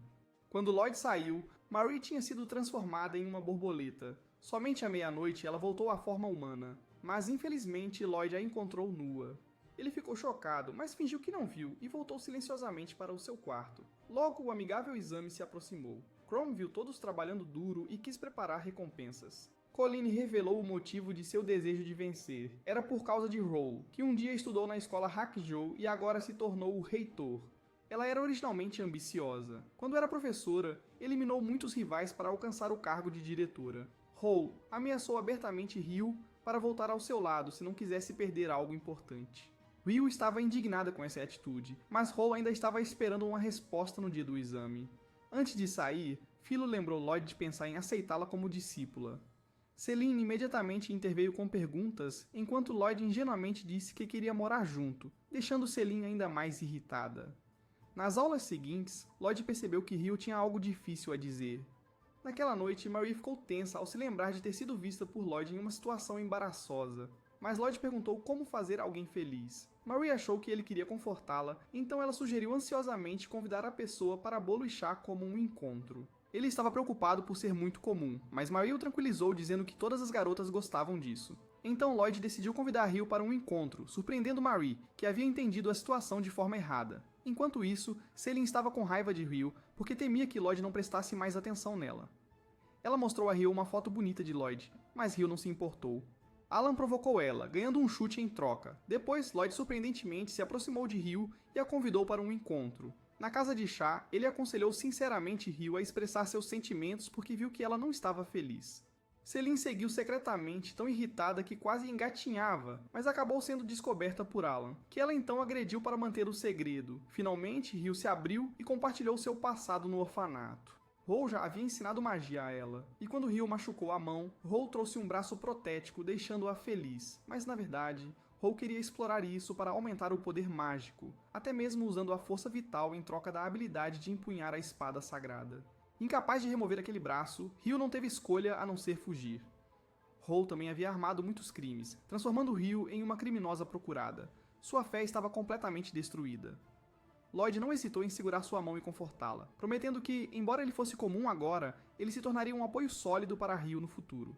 Quando Lloyd saiu, Marie tinha sido transformada em uma borboleta. Somente à meia-noite ela voltou à forma humana. Mas infelizmente Lloyd a encontrou nua. Ele ficou chocado, mas fingiu que não viu e voltou silenciosamente para o seu quarto. Logo, o amigável exame se aproximou. Chrome viu todos trabalhando duro e quis preparar recompensas. Colleen revelou o motivo de seu desejo de vencer. Era por causa de Roll, que um dia estudou na escola Hackju e agora se tornou o reitor. Ela era originalmente ambiciosa. Quando era professora, eliminou muitos rivais para alcançar o cargo de diretora. Hall ameaçou abertamente Ryu para voltar ao seu lado se não quisesse perder algo importante. Ryu estava indignada com essa atitude, mas Hall ainda estava esperando uma resposta no dia do exame. Antes de sair, Philo lembrou Lloyd de pensar em aceitá-la como discípula. Celine imediatamente interveio com perguntas, enquanto Lloyd ingenuamente disse que queria morar junto, deixando Celine ainda mais irritada. Nas aulas seguintes, Lloyd percebeu que Ryu tinha algo difícil a dizer. Naquela noite, Marie ficou tensa ao se lembrar de ter sido vista por Lloyd em uma situação embaraçosa, mas Lloyd perguntou como fazer alguém feliz. Marie achou que ele queria confortá-la, então ela sugeriu ansiosamente convidar a pessoa para bolo e chá como um encontro. Ele estava preocupado por ser muito comum, mas Marie o tranquilizou dizendo que todas as garotas gostavam disso. Então Lloyd decidiu convidar Ryu para um encontro, surpreendendo Marie, que havia entendido a situação de forma errada. Enquanto isso, Celine estava com raiva de Ryu, porque temia que Lloyd não prestasse mais atenção nela. Ela mostrou a Ryu uma foto bonita de Lloyd, mas Ryu não se importou. Alan provocou ela, ganhando um chute em troca. Depois, Lloyd surpreendentemente se aproximou de Ryu e a convidou para um encontro. Na casa de chá, ele aconselhou sinceramente Ryu a expressar seus sentimentos porque viu que ela não estava feliz. Celine seguiu secretamente, tão irritada que quase engatinhava, mas acabou sendo descoberta por Alan, que ela então agrediu para manter o segredo. Finalmente, Ryu se abriu e compartilhou seu passado no orfanato. Hall já havia ensinado magia a ela, e quando Ryu machucou a mão, Hall trouxe um braço protético deixando-a feliz, mas na verdade, Hall queria explorar isso para aumentar o poder mágico, até mesmo usando a força vital em troca da habilidade de empunhar a espada sagrada. Incapaz de remover aquele braço, Ryu não teve escolha a não ser fugir. Hall também havia armado muitos crimes, transformando Ryu em uma criminosa procurada. Sua fé estava completamente destruída. Lloyd não hesitou em segurar sua mão e confortá-la, prometendo que, embora ele fosse comum agora, ele se tornaria um apoio sólido para Ryu no futuro.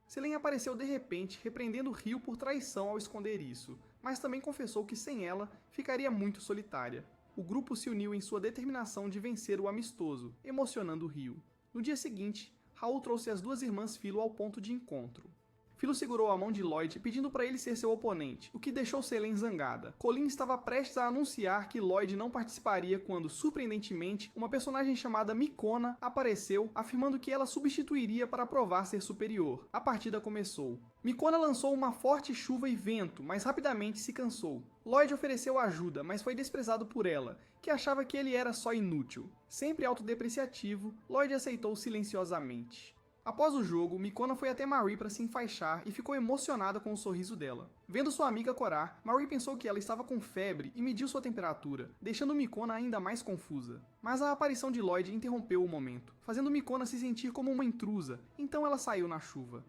Selene apareceu de repente, repreendendo Ryu por traição ao esconder isso, mas também confessou que sem ela, ficaria muito solitária. O grupo se uniu em sua determinação de vencer o amistoso, emocionando Ryu. No dia seguinte, Raul trouxe as duas irmãs Philo ao ponto de encontro. Philo segurou a mão de Lloyd, pedindo para ele ser seu oponente, o que deixou Selene zangada. Colin estava prestes a anunciar que Lloyd não participaria quando, surpreendentemente, uma personagem chamada Mikona apareceu, afirmando que ela substituiria para provar ser superior. A partida começou. Mikona lançou uma forte chuva e vento, mas rapidamente se cansou. Lloyd ofereceu ajuda, mas foi desprezado por ela, que achava que ele era só inútil. Sempre autodepreciativo, Lloyd aceitou silenciosamente. Após o jogo, Mikona foi até Marie para se enfaixar e ficou emocionada com o sorriso dela. Vendo sua amiga corar, Marie pensou que ela estava com febre e mediu sua temperatura, deixando Mikona ainda mais confusa. Mas a aparição de Lloyd interrompeu o momento, fazendo Mikona se sentir como uma intrusa, então ela saiu na chuva.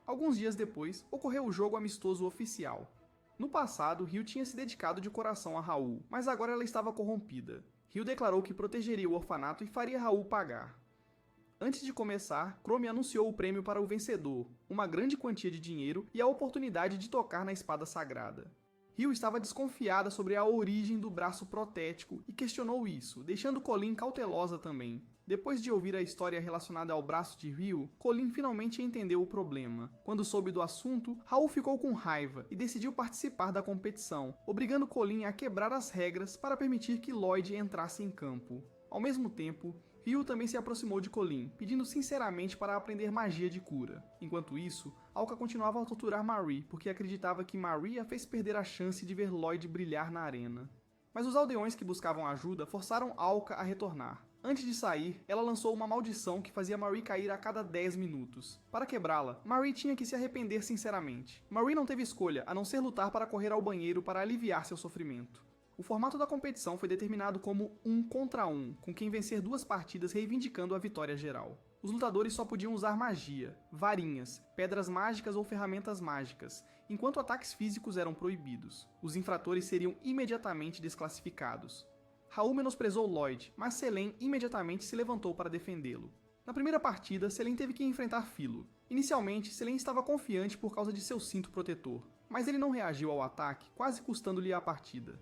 Alguns dias depois, ocorreu o jogo amistoso oficial. No passado, Ryu tinha se dedicado de coração a Raul, mas agora ela estava corrompida. Ryu declarou que protegeria o orfanato e faria Raul pagar. Antes de começar, Chrome anunciou o prêmio para o vencedor, uma grande quantia de dinheiro e a oportunidade de tocar na espada sagrada. Ryu estava desconfiada sobre a origem do braço protético e questionou isso, deixando Colin cautelosa também. Depois de ouvir a história relacionada ao braço de Ryu, Colin finalmente entendeu o problema. Quando soube do assunto, Raul ficou com raiva e decidiu participar da competição, obrigando Colin a quebrar as regras para permitir que Lloyd entrasse em campo. Ao mesmo tempo, Ryu também se aproximou de Colin, pedindo sinceramente para aprender magia de cura. Enquanto isso, Alka continuava a torturar Marie, porque acreditava que Marie a fez perder a chance de ver Lloyd brilhar na arena. Mas os aldeões que buscavam ajuda forçaram Alka a retornar. Antes de sair, ela lançou uma maldição que fazia Marie cair a cada 10 minutos. Para quebrá-la, Marie tinha que se arrepender sinceramente. Marie não teve escolha, a não ser lutar para correr ao banheiro para aliviar seu sofrimento. O formato da competição foi determinado como 1 contra 1, com quem vencer 2 partidas reivindicando a vitória geral. Os lutadores só podiam usar magia, varinhas, pedras mágicas ou ferramentas mágicas, enquanto ataques físicos eram proibidos. Os infratores seriam imediatamente desclassificados. Raul menosprezou Lloyd, mas Selene imediatamente se levantou para defendê-lo. Na primeira partida, Selene teve que enfrentar Philo. Inicialmente, Selene estava confiante por causa de seu cinto protetor, mas ele não reagiu ao ataque, quase custando-lhe a partida.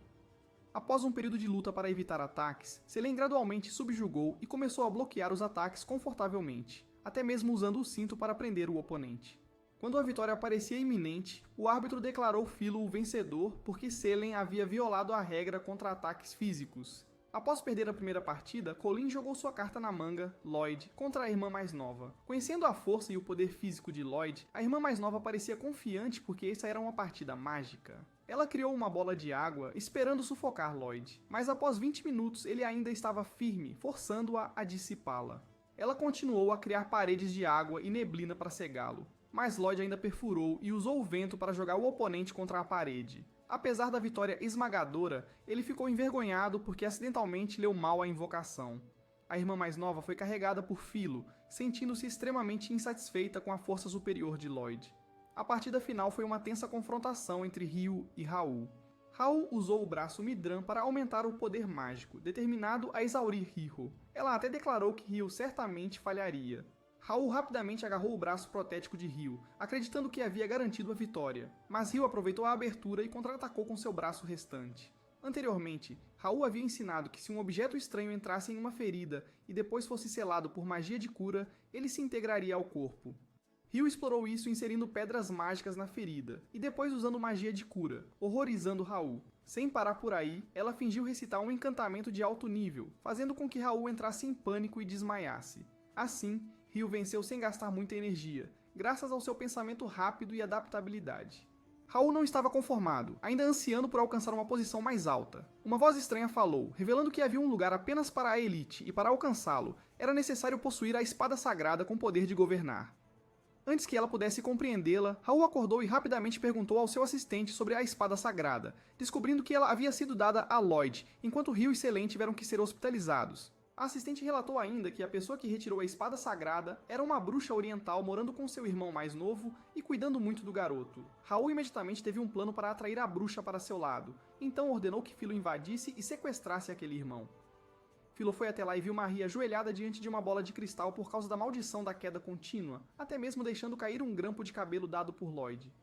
Após um período de luta para evitar ataques, Selene gradualmente subjugou e começou a bloquear os ataques confortavelmente, até mesmo usando o cinto para prender o oponente. Quando a vitória parecia iminente, o árbitro declarou Philo o vencedor porque Selene havia violado a regra contra ataques físicos. Após perder a primeira partida, Colleen jogou sua carta na manga, Lloyd, contra a irmã mais nova. Conhecendo a força e o poder físico de Lloyd, a irmã mais nova parecia confiante porque essa era uma partida mágica. Ela criou uma bola de água, esperando sufocar Lloyd, mas após 20 minutos ele ainda estava firme, forçando-a a dissipá-la. Ela continuou a criar paredes de água e neblina para cegá-lo, mas Lloyd ainda perfurou e usou o vento para jogar o oponente contra a parede. Apesar da vitória esmagadora, ele ficou envergonhado porque acidentalmente leu mal a invocação. A irmã mais nova foi carregada por Philo, sentindo-se extremamente insatisfeita com a força superior de Lloyd. A partida final foi uma tensa confrontação entre Ryu e Raul. Raul usou o braço Midran para aumentar o poder mágico, determinado a exaurir Ryu. Ela até declarou que Ryu certamente falharia. Raul rapidamente agarrou o braço protético de Ryu, acreditando que havia garantido a vitória, mas Ryu aproveitou a abertura e contra-atacou com seu braço restante. Anteriormente, Raul havia ensinado que se um objeto estranho entrasse em uma ferida e depois fosse selado por magia de cura, ele se integraria ao corpo. Ryu explorou isso inserindo pedras mágicas na ferida, e depois usando magia de cura, horrorizando Raul. Sem parar por aí, ela fingiu recitar um encantamento de alto nível, fazendo com que Raul entrasse em pânico e desmaiasse. Assim, Ryu venceu sem gastar muita energia, graças ao seu pensamento rápido e adaptabilidade. Raul não estava conformado, ainda ansiando por alcançar uma posição mais alta. Uma voz estranha falou, revelando que havia um lugar apenas para a elite e para alcançá-lo, era necessário possuir a espada sagrada com poder de governar. Antes que ela pudesse compreendê-la, Raul acordou e rapidamente perguntou ao seu assistente sobre a espada sagrada, descobrindo que ela havia sido dada a Lloyd, enquanto Ryu e Selene tiveram que ser hospitalizados. A assistente relatou ainda que a pessoa que retirou a espada sagrada era uma bruxa oriental morando com seu irmão mais novo e cuidando muito do garoto. Raul imediatamente teve um plano para atrair a bruxa para seu lado, então ordenou que Philo invadisse e sequestrasse aquele irmão. Philo foi até lá e viu Marie ajoelhada diante de uma bola de cristal por causa da maldição da queda contínua, até mesmo deixando cair um grampo de cabelo dado por Lloyd.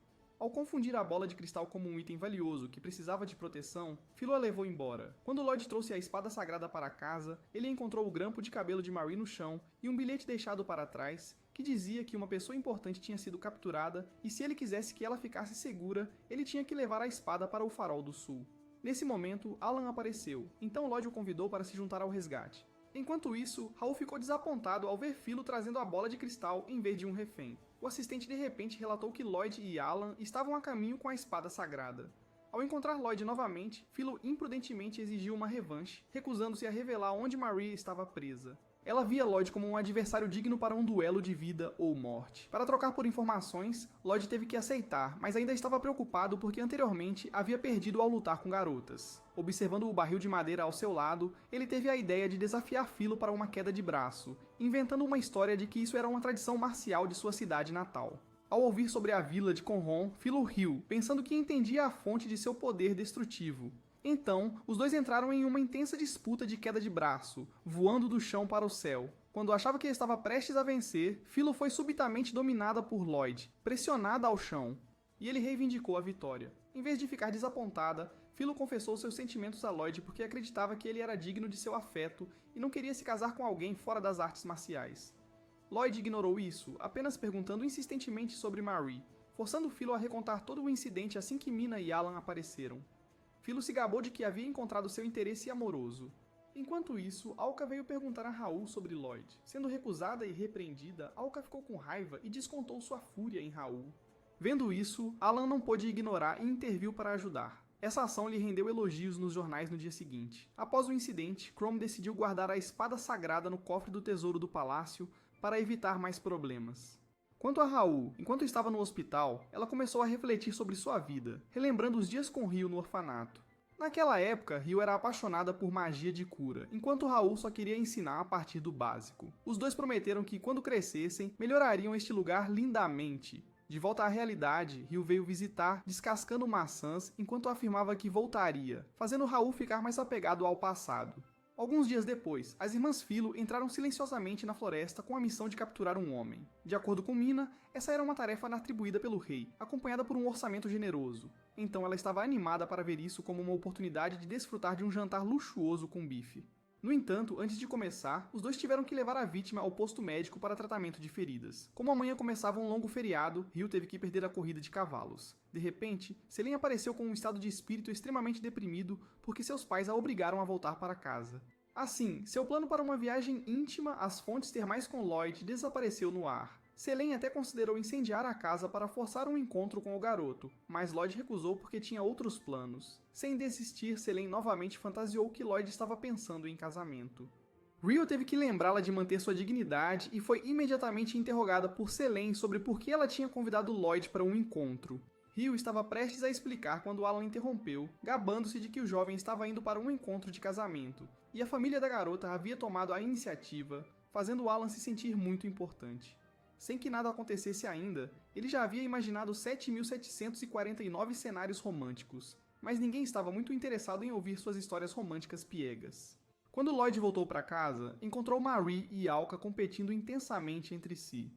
Ao confundir a bola de cristal como um item valioso que precisava de proteção, Philo a levou embora. Quando Lloyd trouxe a espada sagrada para casa, ele encontrou o grampo de cabelo de Marie no chão e um bilhete deixado para trás, que dizia que uma pessoa importante tinha sido capturada e se ele quisesse que ela ficasse segura, ele tinha que levar a espada para o Farol do Sul. Nesse momento, Alan apareceu, então Lloyd o convidou para se juntar ao resgate. Enquanto isso, Raul ficou desapontado ao ver Philo trazendo a bola de cristal em vez de um refém. O assistente de repente relatou que Lloyd e Alan estavam a caminho com a espada sagrada. Ao encontrar Lloyd novamente, Philo imprudentemente exigiu uma revanche, recusando-se a revelar onde Marie estava presa. Ela via Lloyd como um adversário digno para um duelo de vida ou morte. Para trocar por informações, Lloyd teve que aceitar, mas ainda estava preocupado porque anteriormente havia perdido ao lutar com garotas. Observando o barril de madeira ao seu lado, ele teve a ideia de desafiar Philo para uma queda de braço, inventando uma história de que isso era uma tradição marcial de sua cidade natal. Ao ouvir sobre a vila de Conron, Philo riu, pensando que entendia a fonte de seu poder destrutivo. Então, os dois entraram em uma intensa disputa de queda de braço, voando do chão para o céu. Quando achava que estava prestes a vencer, Philo foi subitamente dominada por Lloyd, pressionada ao chão, e ele reivindicou a vitória. Em vez de ficar desapontada, Philo confessou seus sentimentos a Lloyd porque acreditava que ele era digno de seu afeto e não queria se casar com alguém fora das artes marciais. Lloyd ignorou isso, apenas perguntando insistentemente sobre Marie, forçando Philo a recontar todo o incidente assim que Mina e Alan apareceram. Philo se gabou de que havia encontrado seu interesse amoroso. Enquanto isso, Alka veio perguntar a Raul sobre Lloyd. Sendo recusada e repreendida, Alka ficou com raiva e descontou sua fúria em Raul. Vendo isso, Alan não pôde ignorar e interviu para ajudar. Essa ação lhe rendeu elogios nos jornais no dia seguinte. Após o incidente, Chrome decidiu guardar a espada sagrada no cofre do tesouro do palácio para evitar mais problemas. Quanto a Raul, enquanto estava no hospital, ela começou a refletir sobre sua vida, relembrando os dias com Ryu no orfanato. Naquela época, Ryu era apaixonada por magia de cura, enquanto Raul só queria ensinar a partir do básico. Os dois prometeram que, quando crescessem, melhorariam este lugar lindamente. De volta à realidade, Ryu veio visitar, descascando maçãs, enquanto afirmava que voltaria, fazendo Raul ficar mais apegado ao passado. Alguns dias depois, as irmãs Philo entraram silenciosamente na floresta com a missão de capturar um homem. De acordo com Mina, essa era uma tarefa atribuída pelo rei, acompanhada por um orçamento generoso. Então ela estava animada para ver isso como uma oportunidade de desfrutar de um jantar luxuoso com bife. No entanto, antes de começar, os dois tiveram que levar a vítima ao posto médico para tratamento de feridas. Como amanhã começava um longo feriado, Ryu teve que perder a corrida de cavalos. De repente, Selene apareceu com um estado de espírito extremamente deprimido porque seus pais a obrigaram a voltar para casa. Assim, seu plano para uma viagem íntima às fontes termais com Lloyd desapareceu no ar. Selene até considerou incendiar a casa para forçar um encontro com o garoto, mas Lloyd recusou porque tinha outros planos. Sem desistir, Selene novamente fantasiou que Lloyd estava pensando em casamento. Ryu teve que lembrá-la de manter sua dignidade e foi imediatamente interrogada por Selene sobre por que ela tinha convidado Lloyd para um encontro. Ryu estava prestes a explicar quando Alan interrompeu, gabando-se de que o jovem estava indo para um encontro de casamento, e a família da garota havia tomado a iniciativa, fazendo Alan se sentir muito importante. Sem que nada acontecesse ainda, ele já havia imaginado 7.749 cenários românticos, mas ninguém estava muito interessado em ouvir suas histórias românticas piegas. Quando Lloyd voltou para casa, encontrou Marie e Alka competindo intensamente entre si.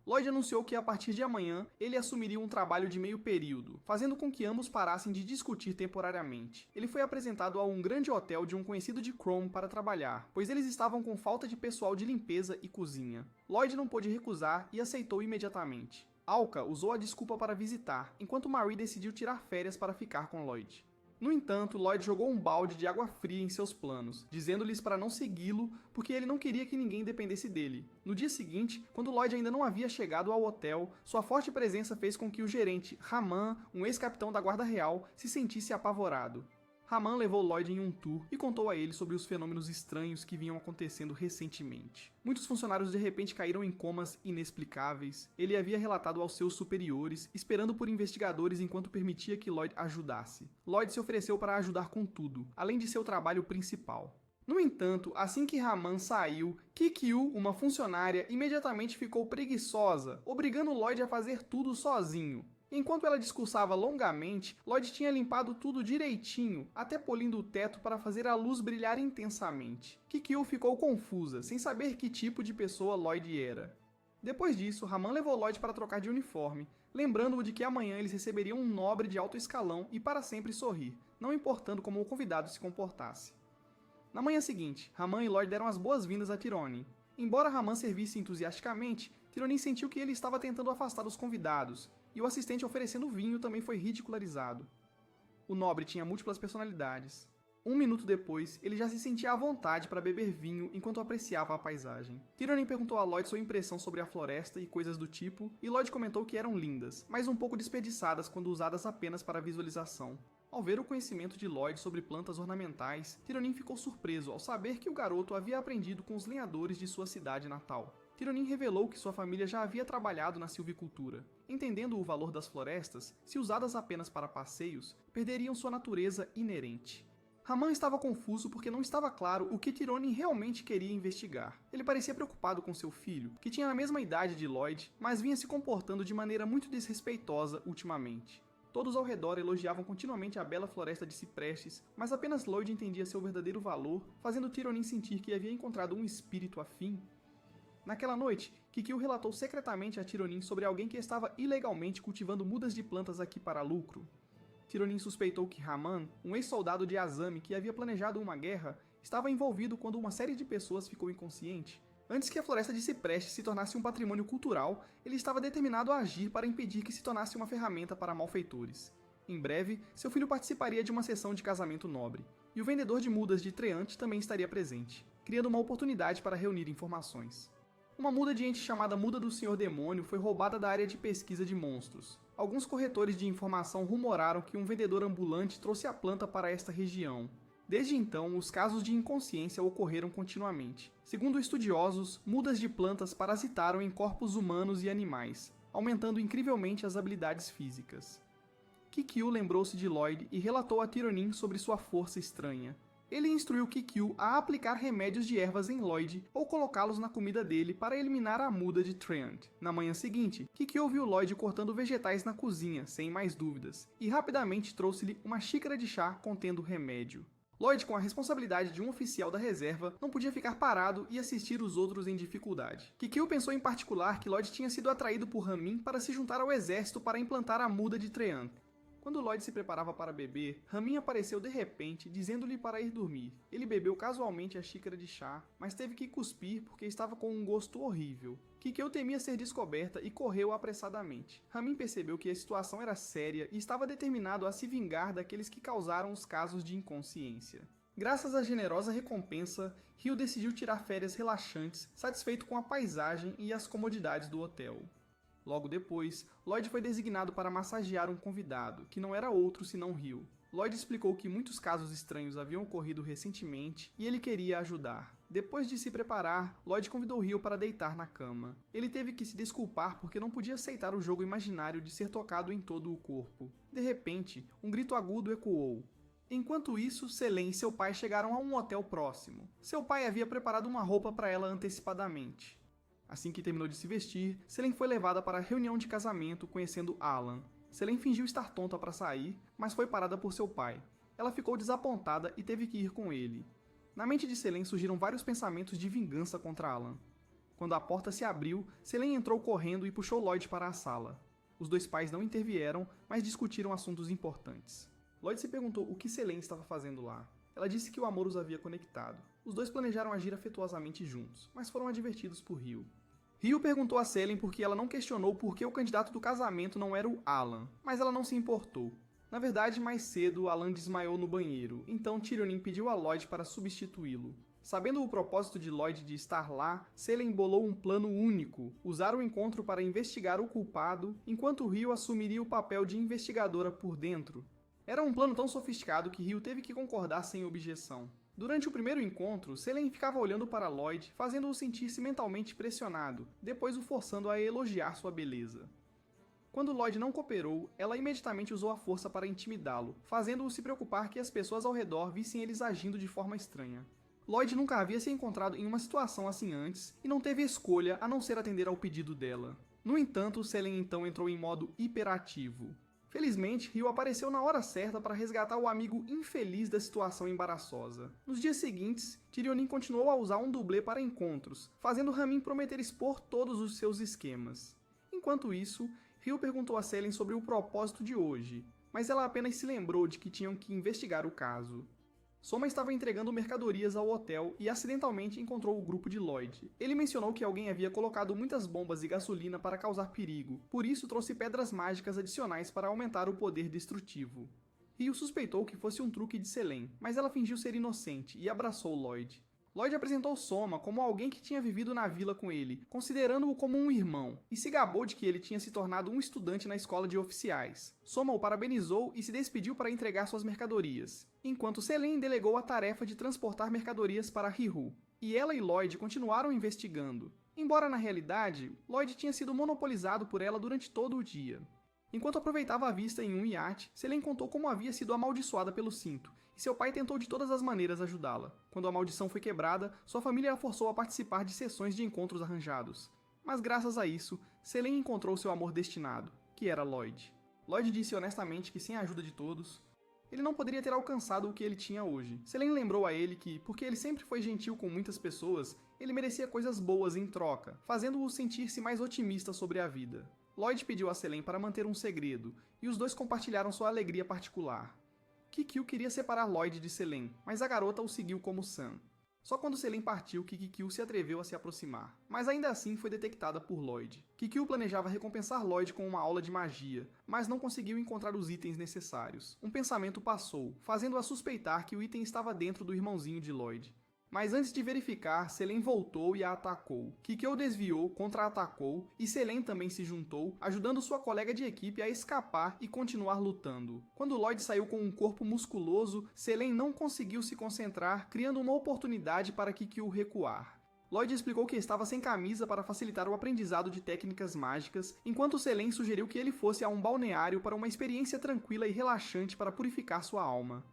Lloyd anunciou que a partir de amanhã ele assumiria um trabalho de meio período, fazendo com que ambos parassem de discutir temporariamente. Ele foi apresentado a um grande hotel de um conhecido de Chrome para trabalhar, pois eles estavam com falta de pessoal de limpeza e cozinha. Lloyd não pôde recusar e aceitou imediatamente. Alka usou a desculpa para visitar, enquanto Marie decidiu tirar férias para ficar com Lloyd. No entanto, Lloyd jogou um balde de água fria em seus planos, dizendo-lhes para não segui-lo porque ele não queria que ninguém dependesse dele. No dia seguinte, quando Lloyd ainda não havia chegado ao hotel, sua forte presença fez com que o gerente, Raman, um ex-capitão da Guarda Real, se sentisse apavorado. Raman levou Lloyd em um tour e contou a ele sobre os fenômenos estranhos que vinham acontecendo recentemente. Muitos funcionários de repente caíram em comas inexplicáveis. Ele havia relatado aos seus superiores, esperando por investigadores enquanto permitia que Lloyd ajudasse. Lloyd se ofereceu para ajudar com tudo, além de seu trabalho principal. No entanto, assim que Raman saiu, Kikyu, uma funcionária, imediatamente ficou preguiçosa, obrigando Lloyd a fazer tudo sozinho. Enquanto ela discursava longamente, Lloyd tinha limpado tudo direitinho, até polindo o teto para fazer a luz brilhar intensamente. Kikyu ficou confusa, sem saber que tipo de pessoa Lloyd era. Depois disso, Raman levou Lloyd para trocar de uniforme, lembrando-o de que amanhã eles receberiam um nobre de alto escalão e para sempre sorrir, não importando como o convidado se comportasse. Na manhã seguinte, Raman e Lloyd deram as boas-vindas a Tyronin. Embora Raman servisse entusiasticamente, Tyronin sentiu que ele estava tentando afastar os convidados, e o assistente oferecendo vinho também foi ridicularizado. O nobre tinha múltiplas personalidades. Um minuto depois, ele já se sentia à vontade para beber vinho enquanto apreciava a paisagem. Tyronin perguntou a Lloyd sua impressão sobre a floresta e coisas do tipo, e Lloyd comentou que eram lindas, mas um pouco desperdiçadas quando usadas apenas para visualização. Ao ver o conhecimento de Lloyd sobre plantas ornamentais, Tyronin ficou surpreso ao saber que o garoto havia aprendido com os lenhadores de sua cidade natal. Tyronin revelou que sua família já havia trabalhado na silvicultura. Entendendo o valor das florestas, se usadas apenas para passeios, perderiam sua natureza inerente. Raman estava confuso porque não estava claro o que Tyronin realmente queria investigar. Ele parecia preocupado com seu filho, que tinha a mesma idade de Lloyd, mas vinha se comportando de maneira muito desrespeitosa ultimamente. Todos ao redor elogiavam continuamente a bela floresta de ciprestes, mas apenas Lloyd entendia seu verdadeiro valor, fazendo Tyronin sentir que havia encontrado um espírito afim. Naquela noite, Kikyu relatou secretamente a Tyronin sobre alguém que estava ilegalmente cultivando mudas de plantas aqui para lucro. Tyronin suspeitou que Raman, um ex-soldado de Azami que havia planejado uma guerra, estava envolvido quando uma série de pessoas ficou inconsciente. Antes que a floresta de ciprestes se tornasse um patrimônio cultural, ele estava determinado a agir para impedir que se tornasse uma ferramenta para malfeitores. Em breve, seu filho participaria de uma sessão de casamento nobre, e o vendedor de mudas de Treant também estaria presente, criando uma oportunidade para reunir informações. Uma muda de ente chamada Muda do Senhor Demônio foi roubada da área de pesquisa de monstros. Alguns corretores de informação rumoraram que um vendedor ambulante trouxe a planta para esta região. Desde então, os casos de inconsciência ocorreram continuamente. Segundo estudiosos, mudas de plantas parasitaram em corpos humanos e animais, aumentando incrivelmente as habilidades físicas. Kikyu lembrou-se de Lloyd e relatou a Tyronin sobre sua força estranha. Ele instruiu Kikyu a aplicar remédios de ervas em Lloyd ou colocá-los na comida dele para eliminar a muda de Treant. Na manhã seguinte, Kikyu viu Lloyd cortando vegetais na cozinha, sem mais dúvidas, e rapidamente trouxe-lhe uma xícara de chá contendo remédio. Lloyd, com a responsabilidade de um oficial da reserva, não podia ficar parado e assistir os outros em dificuldade. Kikyu pensou em particular que Lloyd tinha sido atraído por Ramin para se juntar ao exército para implantar a muda de Treant. Quando Lloyd se preparava para beber, Ramin apareceu de repente, dizendo-lhe para ir dormir. Ele bebeu casualmente a xícara de chá, mas teve que cuspir porque estava com um gosto horrível. Kikyo temia ser descoberta e correu apressadamente. Ramin percebeu que a situação era séria e estava determinado a se vingar daqueles que causaram os casos de inconsciência. Graças à generosa recompensa, Ryo decidiu tirar férias relaxantes, satisfeito com a paisagem e as comodidades do hotel. Logo depois, Lloyd foi designado para massagear um convidado, que não era outro senão Ryo. Lloyd explicou que muitos casos estranhos haviam ocorrido recentemente e ele queria ajudar. Depois de se preparar, Lloyd convidou Ryo para deitar na cama. Ele teve que se desculpar porque não podia aceitar o jogo imaginário de ser tocado em todo o corpo. De repente, um grito agudo ecoou. Enquanto isso, Selene e seu pai chegaram a um hotel próximo. Seu pai havia preparado uma roupa para ela antecipadamente. Assim que terminou de se vestir, Selene foi levada para a reunião de casamento conhecendo Alan. Selene fingiu estar tonta para sair, mas foi parada por seu pai. Ela ficou desapontada e teve que ir com ele. Na mente de Selene surgiram vários pensamentos de vingança contra Alan. Quando a porta se abriu, Selene entrou correndo e puxou Lloyd para a sala. Os dois pais não intervieram, mas discutiram assuntos importantes. Lloyd se perguntou o que Selene estava fazendo lá. Ela disse que o amor os havia conectado. Os dois planejaram agir afetuosamente juntos, mas foram advertidos por Ryo. Ryo perguntou a Selene por que ela não questionou por que o candidato do casamento não era o Alan, mas ela não se importou. Na verdade, mais cedo, Alan desmaiou no banheiro, então Tirionin pediu a Lloyd para substituí-lo. Sabendo o propósito de Lloyd de estar lá, Selene bolou um plano único, usar o encontro para investigar o culpado, enquanto Ryo assumiria o papel de investigadora por dentro. Era um plano tão sofisticado que Ryo teve que concordar sem objeção. Durante o primeiro encontro, Selene ficava olhando para Lloyd, fazendo-o sentir-se mentalmente pressionado, depois o forçando a elogiar sua beleza. Quando Lloyd não cooperou, ela imediatamente usou a força para intimidá-lo, fazendo-o se preocupar que as pessoas ao redor vissem eles agindo de forma estranha. Lloyd nunca havia se encontrado em uma situação assim antes, e não teve escolha a não ser atender ao pedido dela. No entanto, Selene então entrou em modo hiperativo. Felizmente, Ryo apareceu na hora certa para resgatar o amigo infeliz da situação embaraçosa. Nos dias seguintes, Tirionin continuou a usar um dublê para encontros, fazendo Ramin prometer expor todos os seus esquemas. Enquanto isso, Ryo perguntou a Selene sobre o propósito de hoje, mas ela apenas se lembrou de que tinham que investigar o caso. Soma estava entregando mercadorias ao hotel e acidentalmente encontrou o grupo de Lloyd. Ele mencionou que alguém havia colocado muitas bombas e gasolina para causar perigo, por isso trouxe pedras mágicas adicionais para aumentar o poder destrutivo. Ryo suspeitou que fosse um truque de Selene, mas ela fingiu ser inocente e abraçou Lloyd. Lloyd apresentou Soma como alguém que tinha vivido na vila com ele, considerando-o como um irmão, e se gabou de que ele tinha se tornado um estudante na escola de oficiais. Soma o parabenizou e se despediu para entregar suas mercadorias, enquanto Selene delegou a tarefa de transportar mercadorias para Hiru, e ela e Lloyd continuaram investigando. Embora na realidade, Lloyd tinha sido monopolizado por ela durante todo o dia. Enquanto aproveitava a vista em um iate, Selene contou como havia sido amaldiçoada pelo cinto, e seu pai tentou de todas as maneiras ajudá-la. Quando a maldição foi quebrada, sua família a forçou a participar de sessões de encontros arranjados. Mas graças a isso, Selene encontrou seu amor destinado, que era Lloyd. Lloyd disse honestamente que sem a ajuda de todos, ele não poderia ter alcançado o que ele tinha hoje. Selene lembrou a ele que, porque ele sempre foi gentil com muitas pessoas, ele merecia coisas boas em troca, fazendo-o sentir-se mais otimista sobre a vida. Lloyd pediu a Selene para manter um segredo, e os dois compartilharam sua alegria particular. Kikyo queria separar Lloyd de Selene, mas a garota o seguiu como Sam. Só quando Selene partiu que Kikyo se atreveu a se aproximar, mas ainda assim foi detectada por Lloyd. Kikyo planejava recompensar Lloyd com uma aula de magia, mas não conseguiu encontrar os itens necessários. Um pensamento passou, fazendo-a suspeitar que o item estava dentro do irmãozinho de Lloyd. Mas antes de verificar, Selene voltou e a atacou. Kikyo desviou, contra-atacou, e Selene também se juntou, ajudando sua colega de equipe a escapar e continuar lutando. Quando Lloyd saiu com um corpo musculoso, Selene não conseguiu se concentrar, criando uma oportunidade para Kikyo recuar. Lloyd explicou que estava sem camisa para facilitar o aprendizado de técnicas mágicas, enquanto Selene sugeriu que ele fosse a um balneário para uma experiência tranquila e relaxante para purificar sua alma.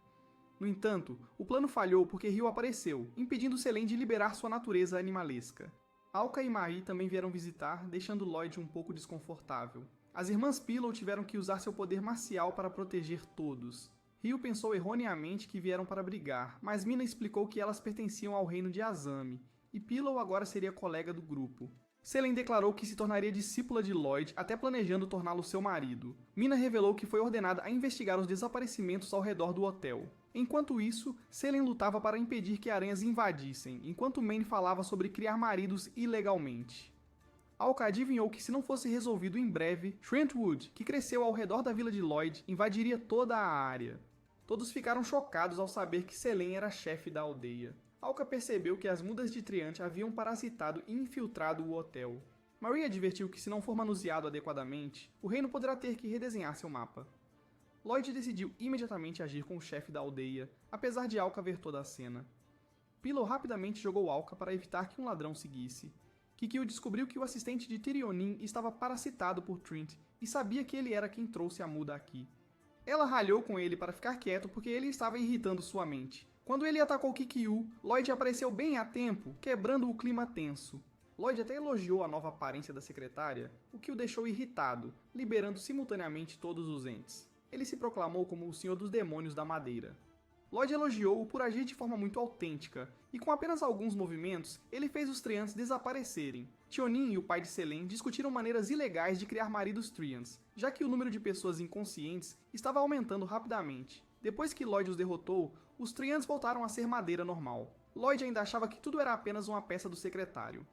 No entanto, o plano falhou porque Ryo apareceu, impedindo Selene de liberar sua natureza animalesca. Alka e Mai também vieram visitar, deixando Lloyd um pouco desconfortável. As irmãs Pillow tiveram que usar seu poder marcial para proteger todos. Ryo pensou erroneamente que vieram para brigar, mas Mina explicou que elas pertenciam ao reino de Azami, e Pillow agora seria colega do grupo. Selene declarou que se tornaria discípula de Lloyd, até planejando torná-lo seu marido. Mina revelou que foi ordenada a investigar os desaparecimentos ao redor do hotel. Enquanto isso, Selene lutava para impedir que aranhas invadissem, enquanto Maine falava sobre criar maridos ilegalmente. Alka adivinhou que se não fosse resolvido em breve, Trentwood, que cresceu ao redor da vila de Lloyd, invadiria toda a área. Todos ficaram chocados ao saber que Selene era chefe da aldeia. Alka percebeu que as mudas de Triant haviam parasitado e infiltrado o hotel. Marie advertiu que se não for manuseado adequadamente, o reino poderá ter que redesenhar seu mapa. Lloyd decidiu imediatamente agir com o chefe da aldeia, apesar de Alka ver toda a cena. Pillow rapidamente jogou Alka para evitar que um ladrão seguisse. Kikyo descobriu que o assistente de Tirionin estava parasitado por Trent e sabia que ele era quem trouxe a muda aqui. Ela ralhou com ele para ficar quieto porque ele estava irritando sua mente. Quando ele atacou Kikyo, Lloyd apareceu bem a tempo, quebrando o clima tenso. Lloyd até elogiou a nova aparência da secretária, o que o deixou irritado, liberando simultaneamente todos os entes. Ele se proclamou como o Senhor dos Demônios da Madeira. Lloyd elogiou-o por agir de forma muito autêntica, e com apenas alguns movimentos, ele fez os Triants desaparecerem. Tionin e o pai de Selene discutiram maneiras ilegais de criar maridos Triants, já que o número de pessoas inconscientes estava aumentando rapidamente. Depois que Lloyd os derrotou, os Triants voltaram a ser madeira normal. Lloyd ainda achava que tudo era apenas uma peça do secretário.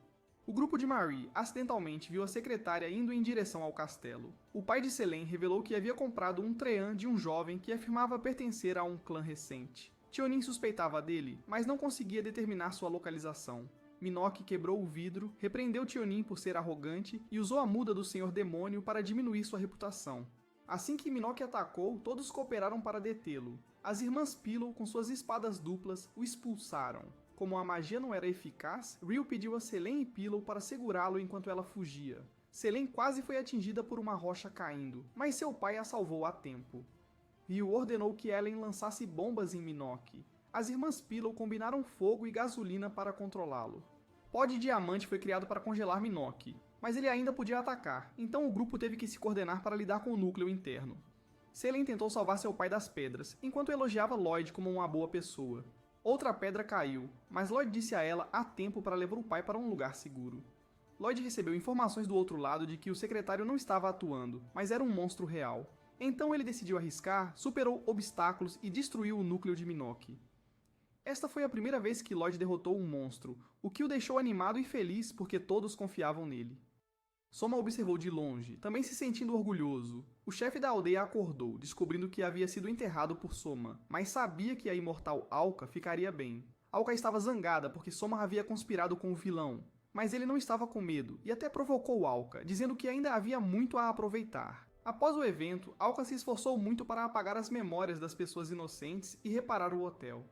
O grupo de Marie acidentalmente viu a secretária indo em direção ao castelo. O pai de Selene revelou que havia comprado um Treant de um jovem que afirmava pertencer a um clã recente. Tionin suspeitava dele, mas não conseguia determinar sua localização. Minoc quebrou o vidro, repreendeu Tionin por ser arrogante e usou a muda do Senhor Demônio para diminuir sua reputação. Assim que Minoc atacou, todos cooperaram para detê-lo. As irmãs Pillow, com suas espadas duplas, o expulsaram. Como a magia não era eficaz, Ryu pediu a Selene e Pillow para segurá-lo enquanto ela fugia. Selene quase foi atingida por uma rocha caindo, mas seu pai a salvou a tempo. Ryu ordenou que Ellen lançasse bombas em Minoc. As irmãs Pillow combinaram fogo e gasolina para controlá-lo. Pó de diamante foi criado para congelar Minoc, mas ele ainda podia atacar, então o grupo teve que se coordenar para lidar com o núcleo interno. Selene tentou salvar seu pai das pedras, enquanto elogiava Lloyd como uma boa pessoa. Outra pedra caiu, mas Lloyd disse a ela a tempo para levar o pai para um lugar seguro. Lloyd recebeu informações do outro lado de que o secretário não estava atuando, mas era um monstro real. Então ele decidiu arriscar, superou obstáculos e destruiu o núcleo de Minoc. Esta foi a primeira vez que Lloyd derrotou um monstro, o que o deixou animado e feliz porque todos confiavam nele. Soma observou de longe, também se sentindo orgulhoso. O chefe da aldeia acordou, descobrindo que havia sido enterrado por Soma, mas sabia que a imortal Alka ficaria bem. Alka estava zangada porque Soma havia conspirado com o vilão, mas ele não estava com medo e até provocou Alka, dizendo que ainda havia muito a aproveitar. Após o evento, Alka se esforçou muito para apagar as memórias das pessoas inocentes e reparar o hotel.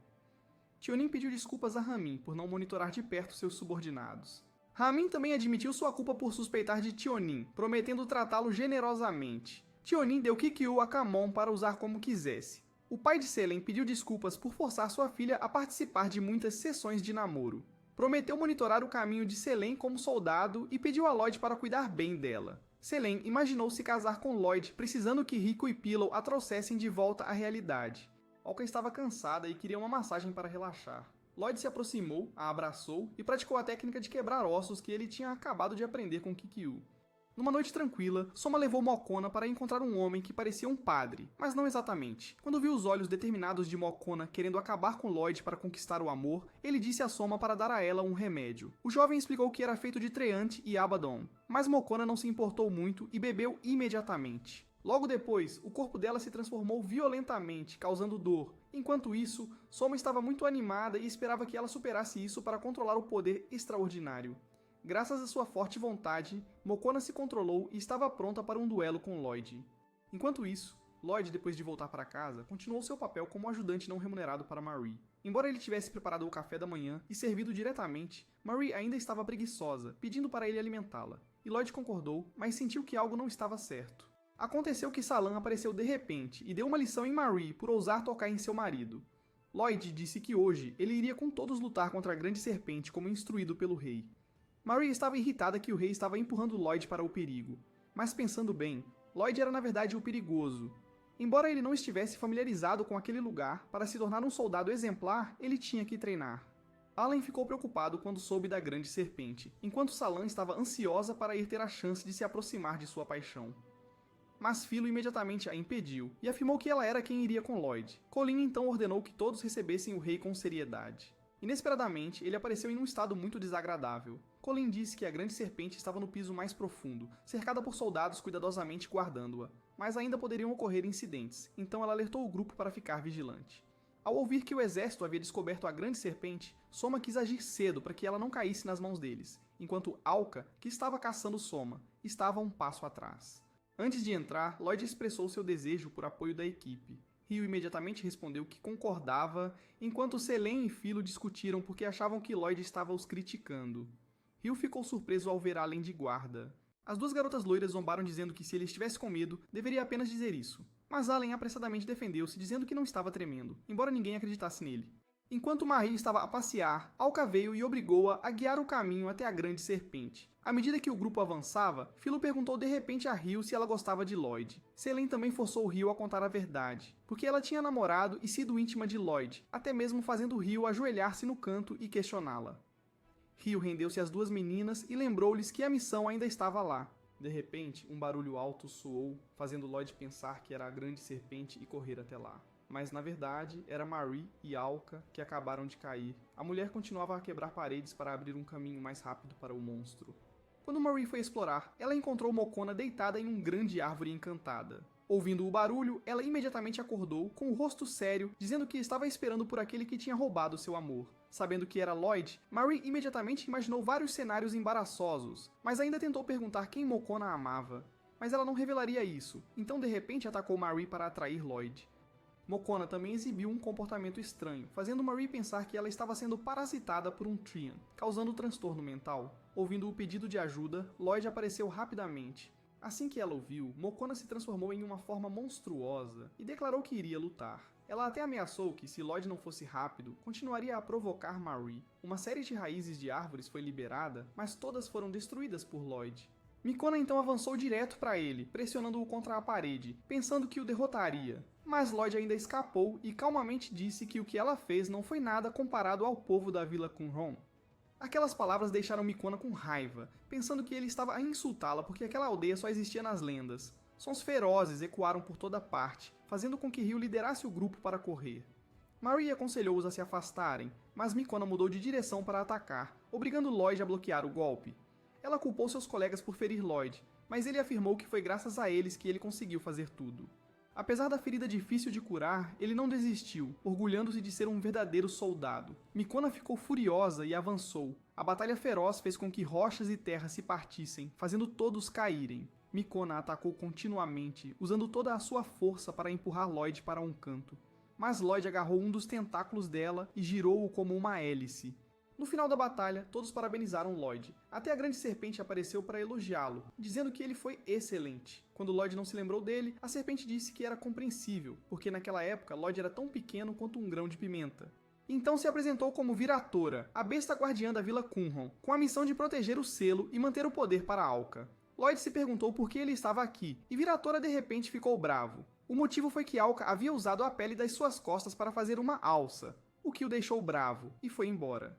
Tionin pediu desculpas a Ramin por não monitorar de perto seus subordinados. Ramin também admitiu sua culpa por suspeitar de Tionin, prometendo tratá-lo generosamente. Tionin deu Kikyo a Kamon para usar como quisesse. O pai de Selene pediu desculpas por forçar sua filha a participar de muitas sessões de namoro. Prometeu monitorar o caminho de Selene como soldado e pediu a Lloyd para cuidar bem dela. Selene imaginou se casar com Lloyd, precisando que Rico e Pillow a trouxessem de volta à realidade. Alka estava cansada e queria uma massagem para relaxar. Lloyd se aproximou, a abraçou e praticou a técnica de quebrar ossos que ele tinha acabado de aprender com Kikyo. Numa noite tranquila, Soma levou Mokona para encontrar um homem que parecia um padre, mas não exatamente. Quando viu os olhos determinados de Mokona querendo acabar com Lloyd para conquistar o amor, ele disse a Soma para dar a ela um remédio. O jovem explicou que era feito de Treant e Abaddon, mas Mokona não se importou muito e bebeu imediatamente. Logo depois, o corpo dela se transformou violentamente, causando dor. Enquanto isso, Soma estava muito animada e esperava que ela superasse isso para controlar o poder extraordinário. Graças à sua forte vontade, Mokona se controlou e estava pronta para um duelo com Lloyd. Enquanto isso, Lloyd, depois de voltar para casa, continuou seu papel como ajudante não remunerado para Marie. Embora ele tivesse preparado o café da manhã e servido diretamente, Marie ainda estava preguiçosa, pedindo para ele alimentá-la. E Lloyd concordou, mas sentiu que algo não estava certo. Aconteceu que Salan apareceu de repente e deu uma lição em Marie por ousar tocar em seu marido. Lloyd disse que hoje ele iria com todos lutar contra a grande serpente como instruído pelo rei. Marie estava irritada que o rei estava empurrando Lloyd para o perigo, mas pensando bem, Lloyd era na verdade o perigoso. Embora ele não estivesse familiarizado com aquele lugar, para se tornar um soldado exemplar, ele tinha que treinar. Alan ficou preocupado quando soube da grande serpente, enquanto Salan estava ansiosa para ir ter a chance de se aproximar de sua paixão. Mas Philo imediatamente a impediu, e afirmou que ela era quem iria com Lloyd. Colin então ordenou que todos recebessem o rei com seriedade. Inesperadamente, ele apareceu em um estado muito desagradável. Colin disse que a grande serpente estava no piso mais profundo, cercada por soldados cuidadosamente guardando-a, mas ainda poderiam ocorrer incidentes, então ela alertou o grupo para ficar vigilante. Ao ouvir que o exército havia descoberto a grande serpente, Soma quis agir cedo para que ela não caísse nas mãos deles, enquanto Alka, que estava caçando Soma, estava um passo atrás. Antes de entrar, Lloyd expressou seu desejo por apoio da equipe. Rio imediatamente respondeu que concordava, enquanto Selene e Philo discutiram porque achavam que Lloyd estava os criticando. Rio ficou surpreso ao ver Allen de guarda. As duas garotas loiras zombaram dizendo que se ele estivesse com medo, deveria apenas dizer isso. Mas Allen apressadamente defendeu-se, dizendo que não estava tremendo, embora ninguém acreditasse nele. Enquanto Marie estava a passear, Alka veio e obrigou-a a guiar o caminho até a grande serpente. À medida que o grupo avançava, Philo perguntou de repente a Rio se ela gostava de Lloyd. Selene também forçou Rio a contar a verdade, porque ela tinha namorado e sido íntima de Lloyd, até mesmo fazendo Rio ajoelhar-se no canto e questioná-la. Rio rendeu-se às duas meninas e lembrou-lhes que a missão ainda estava lá. De repente, um barulho alto soou, fazendo Lloyd pensar que era a grande serpente e correr até lá. Mas na verdade, era Marie e Alka que acabaram de cair. A mulher continuava a quebrar paredes para abrir um caminho mais rápido para o monstro. Quando Marie foi explorar, ela encontrou Mokona deitada em uma grande árvore encantada. Ouvindo o barulho, ela imediatamente acordou, com o rosto sério, dizendo que estava esperando por aquele que tinha roubado seu amor. Sabendo que era Lloyd, Marie imediatamente imaginou vários cenários embaraçosos, mas ainda tentou perguntar quem Mokona amava. Mas ela não revelaria isso, então de repente atacou Marie para atrair Lloyd. Mokona também exibiu um comportamento estranho, fazendo Marie pensar que ela estava sendo parasitada por um Treant, causando transtorno mental. Ouvindo o pedido de ajuda, Lloyd apareceu rapidamente. Assim que ela o viu, Mokona se transformou em uma forma monstruosa e declarou que iria lutar. Ela até ameaçou que, se Lloyd não fosse rápido, continuaria a provocar Marie. Uma série de raízes de árvores foi liberada, mas todas foram destruídas por Lloyd. Mokona então avançou direto para ele, pressionando-o contra a parede, pensando que o derrotaria. Mas Lloyd ainda escapou e calmamente disse que o que ela fez não foi nada comparado ao povo da Vila Kunron. Aquelas palavras deixaram Mokona com raiva, pensando que ele estava a insultá-la porque aquela aldeia só existia nas lendas. Sons ferozes ecoaram por toda parte, fazendo com que Rio liderasse o grupo para correr. Marie aconselhou-os a se afastarem, mas Mokona mudou de direção para atacar, obrigando Lloyd a bloquear o golpe. Ela culpou seus colegas por ferir Lloyd, mas ele afirmou que foi graças a eles que ele conseguiu fazer tudo. Apesar da ferida difícil de curar, ele não desistiu, orgulhando-se de ser um verdadeiro soldado. Mokona ficou furiosa e avançou. A batalha feroz fez com que rochas e terra se partissem, fazendo todos caírem. Mokona atacou continuamente, usando toda a sua força para empurrar Lloyd para um canto. Mas Lloyd agarrou um dos tentáculos dela e girou-o como uma hélice. No final da batalha, todos parabenizaram Lloyd. Até a grande serpente apareceu para elogiá-lo, dizendo que ele foi excelente. Quando Lloyd não se lembrou dele, a serpente disse que era compreensível, porque naquela época Lloyd era tão pequeno quanto um grão de pimenta. Então se apresentou como Viratora, a besta guardiã da Vila Kunron, com a missão de proteger o selo e manter o poder para Alka. Lloyd se perguntou por que ele estava aqui, e Viratora de repente ficou bravo. O motivo foi que Alka havia usado a pele das suas costas para fazer uma alça, o que o deixou bravo, e foi embora.